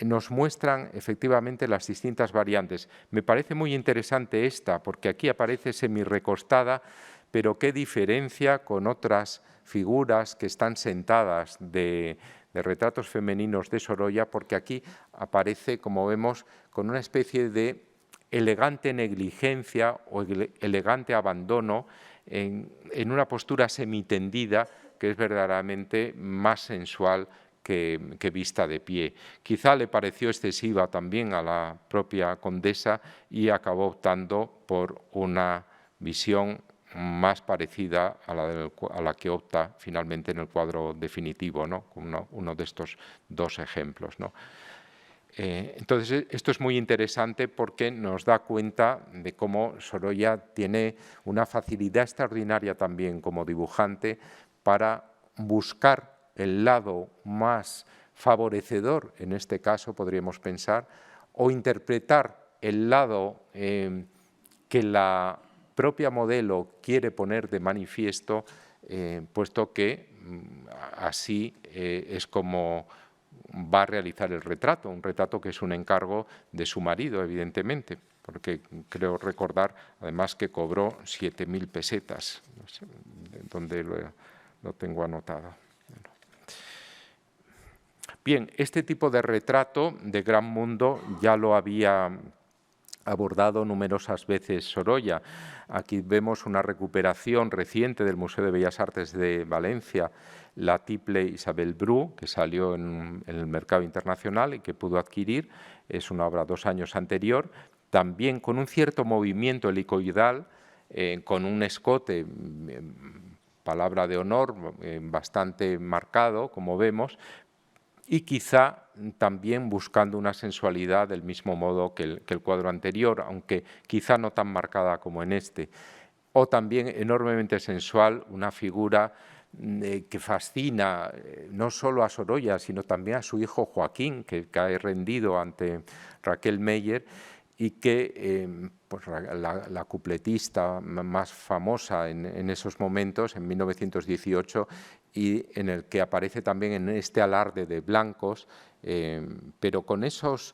[SPEAKER 2] nos muestran efectivamente las distintas variantes. Me parece muy interesante esta, porque aquí aparece semi-recostada, pero qué diferencia con otras figuras que están sentadas de retratos femeninos de Sorolla, porque aquí aparece, como vemos, con una especie de elegante negligencia o elegante abandono en una postura semitendida que es verdaderamente más sensual que vista de pie. Quizá le pareció excesiva también a la propia condesa y acabó optando por una visión más parecida a la que opta finalmente en el cuadro definitivo, ¿no? Uno de estos dos ejemplos, ¿no? Entonces, esto es muy interesante porque nos da cuenta de cómo Sorolla tiene una facilidad extraordinaria también como dibujante para buscar el lado más favorecedor, en este caso podríamos pensar, o interpretar el lado que la propia modelo quiere poner de manifiesto, puesto que así es como va a realizar el retrato, un retrato que es un encargo de su marido, evidentemente, porque creo recordar además que cobró 7.000 pesetas, no sé, donde lo tengo anotado. Bien, este tipo de retrato de gran mundo ya lo había abordado numerosas veces Sorolla. Aquí vemos una recuperación reciente del Museo de Bellas Artes de Valencia, la Tiple Isabel Bru, que salió en el mercado internacional y que pudo adquirir. Es una obra 2 años anterior, también con un cierto movimiento helicoidal, con un escote, palabra de honor, bastante marcado, como vemos, y quizá también buscando una sensualidad del mismo modo que el cuadro anterior, aunque quizá no tan marcada como en este. O también enormemente sensual, una figura que fascina no solo a Sorolla, sino también a su hijo Joaquín, que cae rendido ante Raquel Meyer, y que pues la cupletista más famosa en esos momentos, en 1918, y en el que aparece también en este alarde de blancos, pero con esas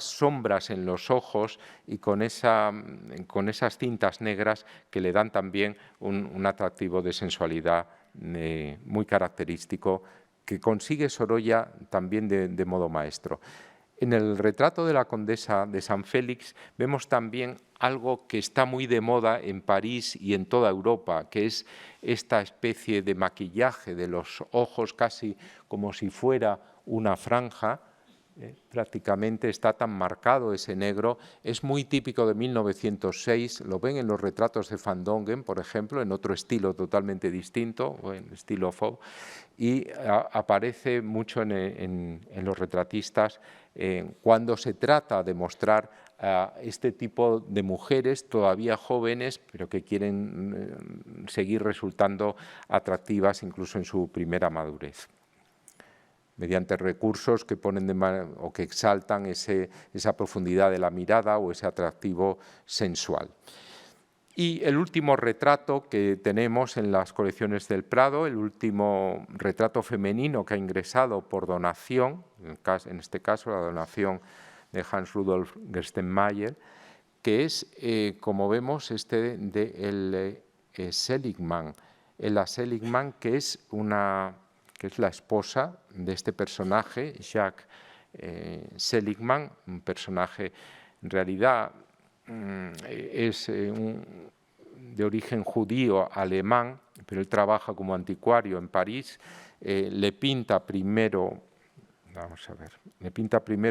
[SPEAKER 2] sombras en los ojos y con esas cintas negras que le dan también un atractivo de sensualidad muy característico, que consigue Sorolla también de modo maestro. En el retrato de la condesa de San Félix vemos también algo que está muy de moda en París y en toda Europa, que es esta especie de maquillaje de los ojos, casi como si fuera una franja. Prácticamente está tan marcado ese negro, es muy típico de 1906, lo ven en los retratos de Van Dongen, por ejemplo, en otro estilo totalmente distinto, en estilo Fauve, y aparece mucho en los retratistas cuando se trata de mostrar a este tipo de mujeres todavía jóvenes, pero que quieren seguir resultando atractivas incluso en su primera madurez, mediante recursos que ponen o que exaltan esa profundidad de la mirada o ese atractivo sensual. Y el último retrato que tenemos en las colecciones del Prado, el último retrato femenino que ha ingresado por donación, en este caso la donación de Hans Rudolf Gerstenmaier, que es, como vemos, de Seligman. Ella Seligman, que es la esposa de este personaje, Jacques Seligman, un personaje en realidad es de origen judío alemán, pero él trabaja como anticuario en París. Le pinta primero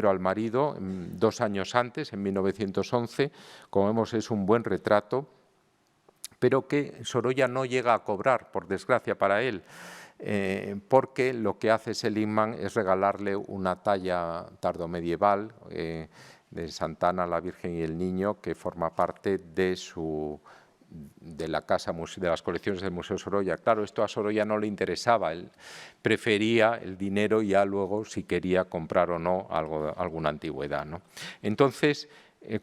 [SPEAKER 2] al marido 2 años antes, en 1911. Como vemos, es un buen retrato, pero que Sorolla no llega a cobrar, por desgracia para él, porque lo que hace Seligman es regalarle una talla tardomedieval de Santa Ana, la Virgen y el Niño, que forma parte de las colecciones del Museo Sorolla. Claro, esto a Sorolla no le interesaba, él prefería el dinero y ya luego si quería comprar o no alguna antigüedad, ¿no? Entonces,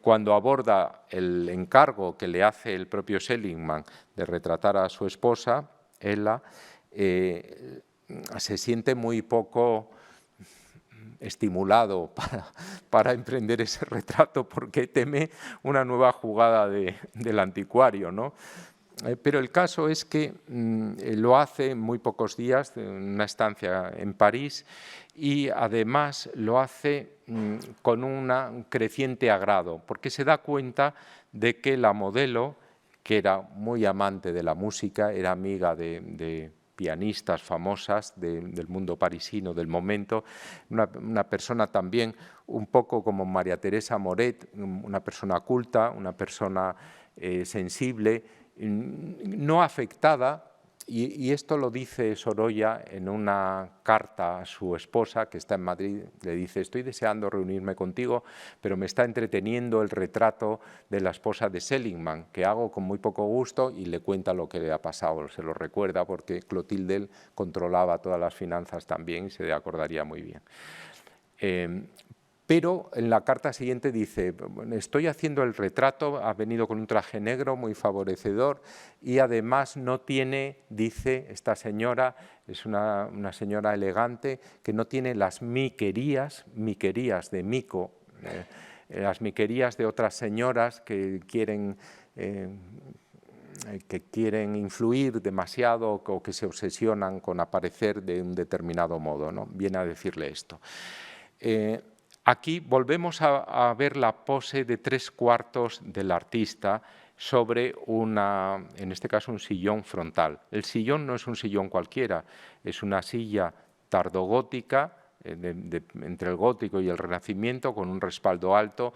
[SPEAKER 2] cuando aborda el encargo que le hace el propio Seligman de retratar a su esposa, ella se siente muy poco estimulado para emprender ese retrato, porque teme una nueva jugada del anticuario, ¿no? Pero el caso es que lo hace en muy pocos días, en una estancia en París, y además lo hace con un creciente agrado, porque se da cuenta de que la modelo, que era muy amante de la música, era amiga de pianistas famosas del mundo parisino del momento, una persona también un poco como María Teresa Moret, una persona culta, una persona sensible, no afectada. Y esto lo dice Sorolla en una carta a su esposa, que está en Madrid. Le dice: estoy deseando reunirme contigo, pero me está entreteniendo el retrato de la esposa de Seligman, que hago con muy poco gusto, y le cuenta lo que le ha pasado. Se lo recuerda porque Clotilde controlaba todas las finanzas también y se le acordaría muy bien. Pero en la carta siguiente dice: estoy haciendo el retrato, ha venido con un traje negro muy favorecedor y además no tiene, dice esta señora, es una señora elegante, que no tiene las miquerías de mico, las miquerías de otras señoras que quieren influir demasiado o que se obsesionan con aparecer de un determinado modo, ¿no? Viene a decirle esto. Aquí volvemos a ver la pose de 3/4 del artista sobre en este caso, un sillón frontal. El sillón no es un sillón cualquiera, es una silla tardogótica, entre el gótico y el Renacimiento, con un respaldo alto,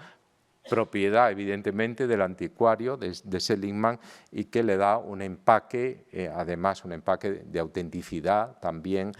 [SPEAKER 2] propiedad evidentemente del anticuario de Seligman, y que le da un empaque, además un empaque de autenticidad también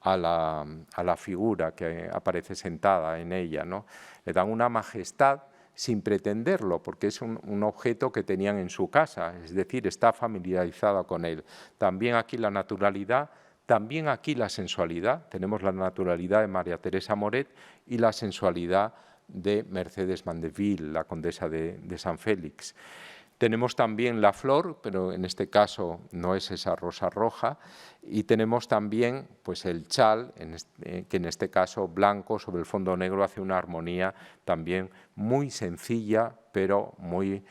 [SPEAKER 2] a la figura que aparece sentada en ella, ¿no? Le dan una majestad sin pretenderlo, porque es un objeto que tenían en su casa, es decir, está familiarizada con él. También aquí la naturalidad, también aquí la sensualidad. Tenemos la naturalidad de María Teresa Moret y la sensualidad de Mercedes Mandeville, la condesa de San Félix. Tenemos también la flor, pero en este caso no es esa rosa roja, y tenemos también pues, el chal, que en este caso blanco sobre el fondo negro, hace una armonía también muy sencilla, pero muy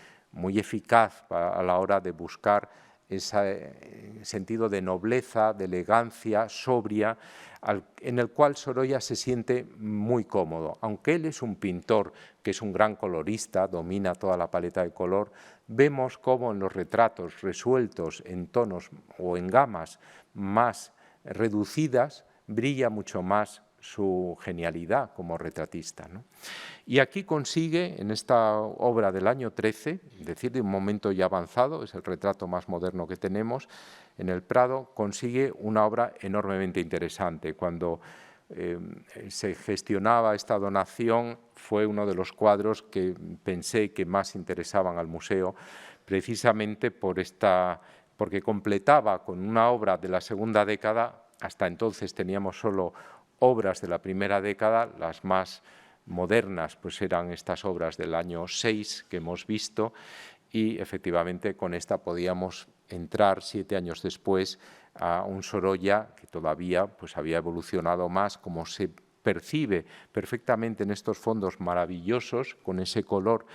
[SPEAKER 2] eficaz a la hora de buscar ese sentido de nobleza, de elegancia, sobria, en el cual Sorolla se siente muy cómodo. Aunque él es un pintor que es un gran colorista, domina toda la paleta de color, vemos cómo en los retratos resueltos en tonos o en gamas más reducidas brilla mucho más su genialidad como retratista, ¿no? Y aquí consigue, en esta obra del año 13, es decir, de un momento ya avanzado, es el retrato más moderno que tenemos en el Prado, consigue una obra enormemente interesante. Cuando se gestionaba esta donación, fue uno de los cuadros que pensé que más interesaban al museo, precisamente porque completaba con una obra de la segunda década. Hasta entonces teníamos solo obras de la primera década, las más modernas pues eran estas obras del año 6 que hemos visto, y efectivamente con esta podíamos entrar 7 años después a un Sorolla que todavía pues había evolucionado más, como se percibe perfectamente en estos fondos maravillosos, con ese color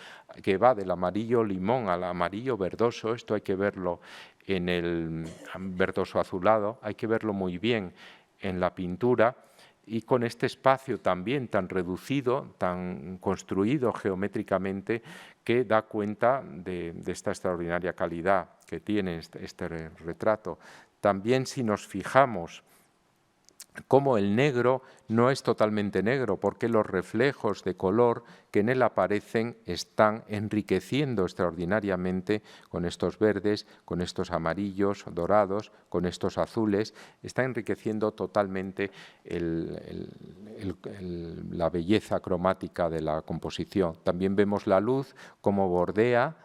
[SPEAKER 2] que va del amarillo limón al amarillo verdoso. Esto hay que verlo en el verdoso azulado, hay que verlo muy bien en la pintura, y con este espacio también tan reducido, tan construido geométricamente, que da cuenta de esta extraordinaria calidad que tiene este retrato. También, si nos fijamos cómo el negro no es totalmente negro, porque los reflejos de color que en él aparecen están enriqueciendo extraordinariamente con estos verdes, con estos amarillos, dorados, con estos azules, está enriqueciendo totalmente la belleza cromática de la composición. También vemos la luz como bordea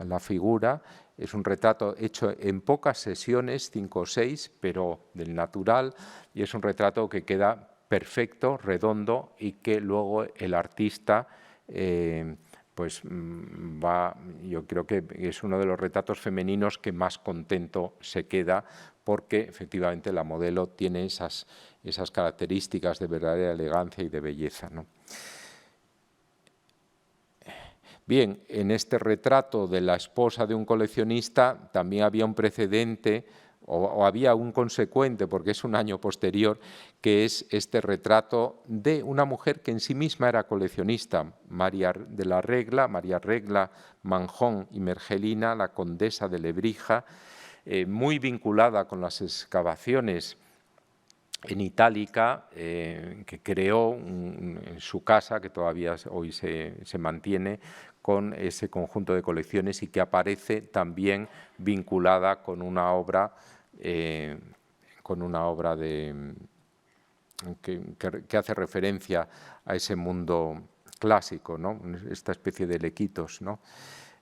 [SPEAKER 2] la figura. Es un retrato hecho en pocas sesiones, 5 o 6, pero del natural, y es un retrato que queda perfecto, redondo, y que luego el artista pues yo creo que es uno de los retratos femeninos que más contento se queda, porque efectivamente la modelo tiene esas características de verdadera elegancia y de belleza, ¿no? Bien, en este retrato de la esposa de un coleccionista también había un precedente, o había un consecuente, porque es un año posterior, que es este retrato de una mujer que en sí misma era coleccionista, María Regla Manjón y Mergelina, la condesa de Lebrija, muy vinculada con las excavaciones en Itálica, que creó en su casa, que todavía hoy se mantiene, con ese conjunto de colecciones y que aparece también vinculada con una obra que hace referencia a ese mundo clásico, ¿no? Esta especie de lequitos, ¿no?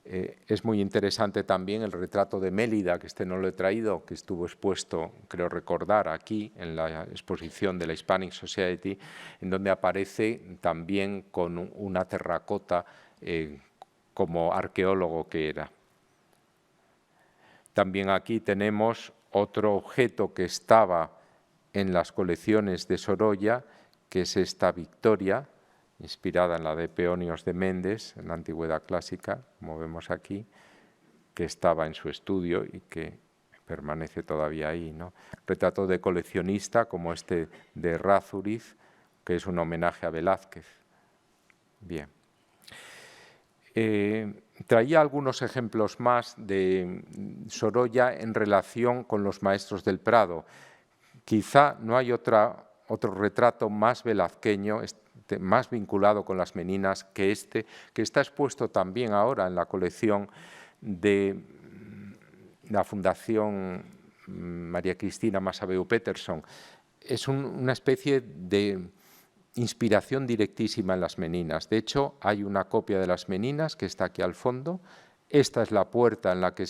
[SPEAKER 2] Es muy interesante también el retrato de Mélida, que no lo he traído, que estuvo expuesto, creo recordar, aquí en la exposición de la Hispanic Society, en donde aparece también con una terracota como arqueólogo que era. También aquí tenemos otro objeto que estaba en las colecciones de Sorolla, que es esta Victoria, inspirada en la de Peonios de Méndez, en la Antigüedad Clásica, como vemos aquí, que estaba en su estudio y que permanece todavía ahí, ¿no? Retrato de coleccionista, como este de Errázuriz, que es un homenaje a Velázquez. Bien. Traía algunos ejemplos más de Sorolla en relación con los maestros del Prado. Quizá no hay otro retrato más velazqueño, más vinculado con las meninas que que está expuesto también ahora en la colección de la Fundación María Cristina Massabeu Peterson. Es una especie de inspiración directísima en las meninas. De hecho, hay una copia de las meninas que está aquí al fondo. Esta es la puerta en la que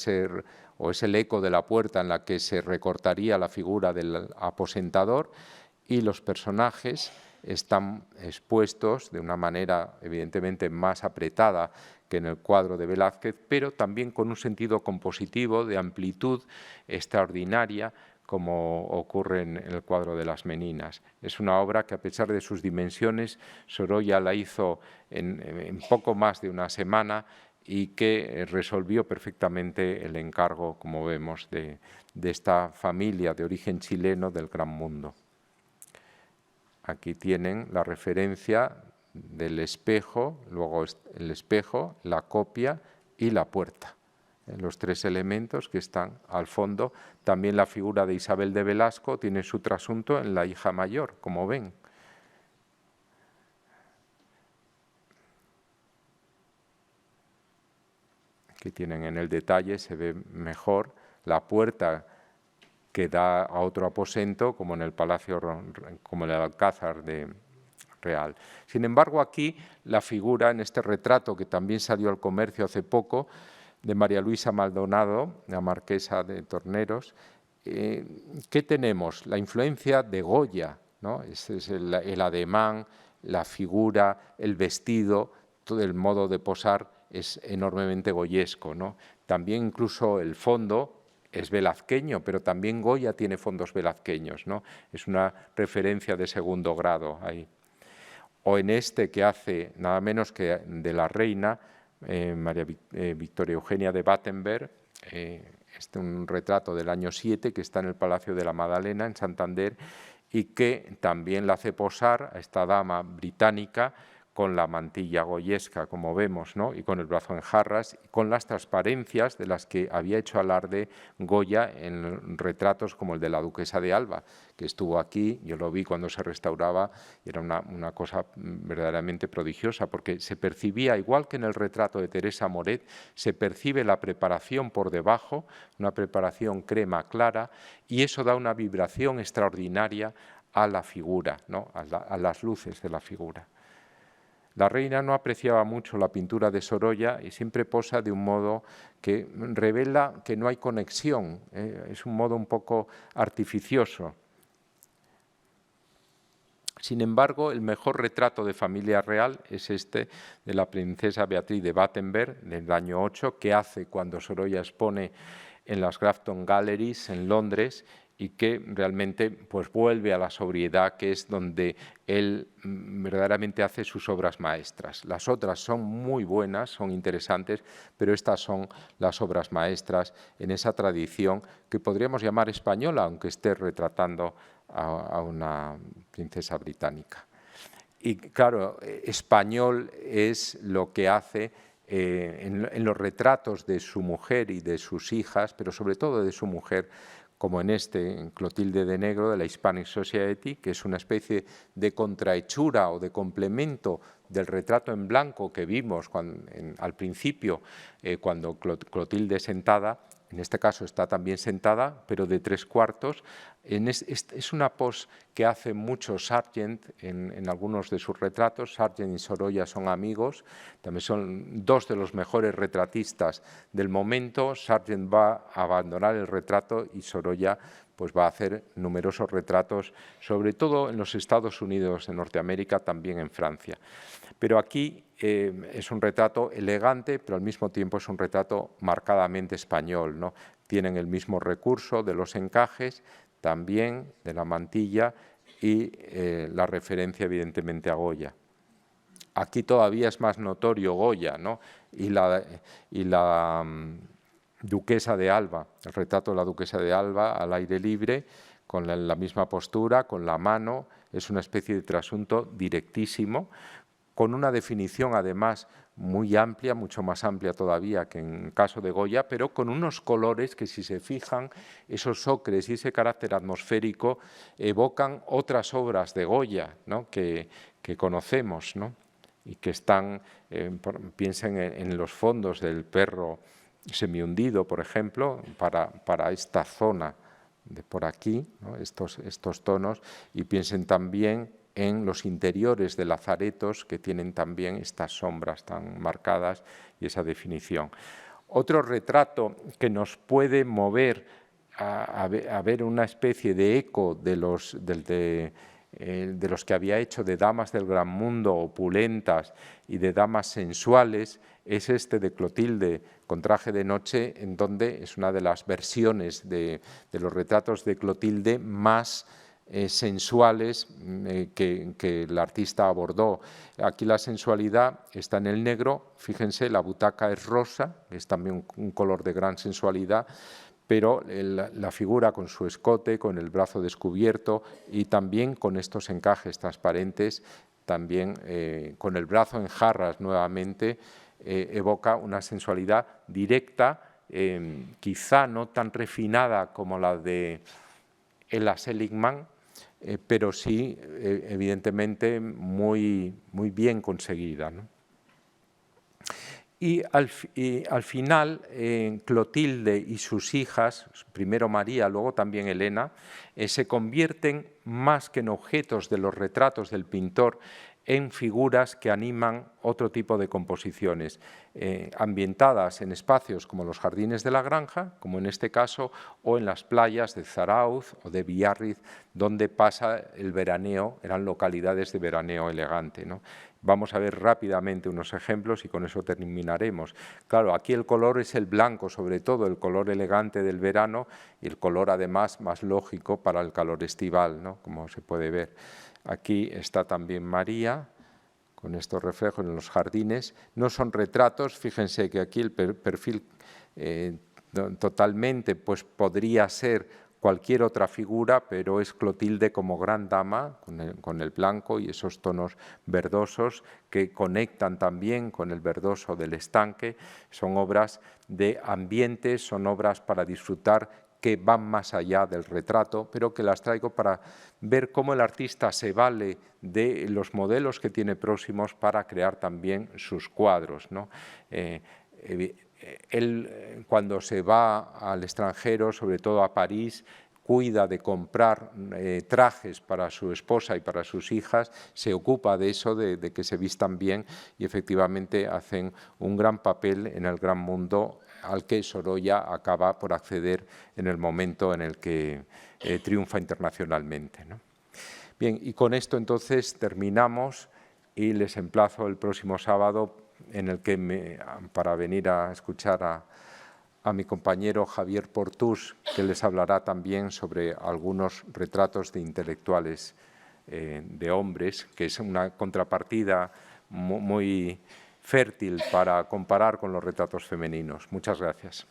[SPEAKER 2] o es el eco de la puerta en la que se recortaría la figura del aposentador, y los personajes están expuestos de una manera evidentemente más apretada que en el cuadro de Velázquez, pero también con un sentido compositivo de amplitud extraordinaria, como ocurre en el cuadro de las meninas. Es una obra que, a pesar de sus dimensiones, Sorolla la hizo en poco más de una semana y que resolvió perfectamente el encargo, como vemos, de esta familia de origen chileno del Gran Mundo. Aquí tienen la referencia del espejo, luego el espejo, la copia y la puerta. Los tres elementos que están al fondo. También la figura de Isabel de Velasco tiene su trasunto en la hija mayor, como ven. Aquí tienen en el detalle, se ve mejor la puerta que da a otro aposento, como en el Palacio, como en el Alcázar Real. Sin embargo, aquí la figura, en este retrato que también salió al comercio hace poco, de María Luisa Maldonado, la marquesa de Torneros, ¿qué tenemos? La influencia de Goya, ¿no? Es el ademán, la figura, el vestido, todo el modo de posar es enormemente goyesco, ¿no? También incluso el fondo es velazqueño, pero también Goya tiene fondos velazqueños, ¿no? Es una referencia de segundo grado ahí. O en este que hace nada menos que de la reina, María Victoria Eugenia de Battenberg, un retrato del año 7 que está en el Palacio de la Madalena, en Santander, y que también la hace posar a esta dama británica con la mantilla goyesca, como vemos, ¿no? Y con el brazo en jarras, y con las transparencias de las que había hecho alarde Goya en retratos como el de la duquesa de Alba, que estuvo aquí, yo lo vi cuando se restauraba, y era una cosa verdaderamente prodigiosa, porque se percibía, igual que en el retrato de Teresa Moret, se percibe la preparación por debajo, una preparación crema clara, y eso da una vibración extraordinaria a la figura, ¿no? a las luces de la figura. La reina no apreciaba mucho la pintura de Sorolla y siempre posa de un modo que revela que no hay conexión, es un modo un poco artificioso. Sin embargo, el mejor retrato de familia real es este de la princesa Beatriz de Battenberg, del año 8, que hace cuando Sorolla expone en las Grafton Galleries en Londres, y que realmente pues vuelve a la sobriedad, que es donde él verdaderamente hace sus obras maestras. Las otras son muy buenas, son interesantes, pero estas son las obras maestras en esa tradición que podríamos llamar española, aunque esté retratando a una princesa británica. Y claro, español es lo que hace en los retratos de su mujer y de sus hijas, pero sobre todo de su mujer, como en en Clotilde de Negro de la Hispanic Society, que es una especie de contrahechura o de complemento del retrato en blanco que vimos al principio, cuando Clotilde sentada, en este caso está también sentada, pero de 3/4. Es una pose que hace mucho Sargent en algunos de sus retratos. Sargent y Sorolla son amigos, también son dos de los mejores retratistas del momento. Sargent va a abandonar el retrato y Sorolla pues va a hacer numerosos retratos, sobre todo en los Estados Unidos, en Norteamérica, también en Francia. Pero aquí es un retrato elegante, pero al mismo tiempo es un retrato marcadamente español, ¿no? Tienen el mismo recurso de los encajes, también de la mantilla y la referencia evidentemente a Goya. Aquí todavía es más notorio Goya, ¿no? y la Duquesa de Alba, el retrato de la Duquesa de Alba al aire libre, con la misma postura, con la mano, es una especie de trasunto directísimo, con una definición además muy amplia, mucho más amplia todavía que en el caso de Goya, pero con unos colores que, si se fijan, esos ocres y ese carácter atmosférico evocan otras obras de Goya, ¿no? que conocemos, ¿no? Y que están, piensen en los fondos del perro semihundido, por ejemplo, para esta zona de por aquí, ¿no? estos tonos, y piensen también en los interiores de lazaretos que tienen también estas sombras tan marcadas y esa definición. Otro retrato que nos puede mover a ver una especie de eco de los que había hecho de damas del gran mundo opulentas y de damas sensuales, es este de Clotilde con traje de noche, en donde es una de las versiones de los retratos de Clotilde más sensuales que el artista abordó. Aquí la sensualidad está en el negro, fíjense, la butaca es rosa, es también un color de gran sensualidad, pero la figura con su escote, con el brazo descubierto y también con estos encajes transparentes, también con el brazo en jarras nuevamente, evoca una sensualidad directa, quizá no tan refinada como la de Ella Seligman, pero sí, evidentemente, muy bien conseguida, ¿no? Y al final, Clotilde y sus hijas, primero María, luego también Elena, se convierten, más que en objetos de los retratos del pintor, en figuras que animan otro tipo de composiciones, ambientadas en espacios como los jardines de la granja, como en este caso, o en las playas de Zarauz o de Biarritz, donde pasa el veraneo, eran localidades de veraneo elegante, ¿no? Vamos a ver rápidamente unos ejemplos y con eso terminaremos. Claro, aquí el color es el blanco, sobre todo el color elegante del verano y el color además más lógico para el calor estival, ¿no? Como se puede ver. Aquí está también María, con estos reflejos en los jardines. No son retratos, fíjense que aquí el perfil totalmente pues podría ser cualquier otra figura, pero es Clotilde como gran dama, con el blanco y esos tonos verdosos que conectan también con el verdoso del estanque. Son obras de ambientes, son obras para disfrutar que van más allá del retrato, pero que las traigo para ver cómo el artista se vale de los modelos que tiene próximos para crear también sus cuadros, ¿no? Él, cuando se va al extranjero, sobre todo a París, cuida de comprar trajes para su esposa y para sus hijas, se ocupa de eso, de que se vistan bien y efectivamente hacen un gran papel en el gran mundo al que Sorolla acaba por acceder en el momento en el que triunfa internacionalmente, ¿no? Bien, y con esto entonces terminamos y les emplazo el próximo sábado en el que para venir a escuchar a mi compañero Javier Portús, que les hablará también sobre algunos retratos de intelectuales de hombres, que es una contrapartida muy fértil para comparar con los retratos femeninos. Muchas gracias.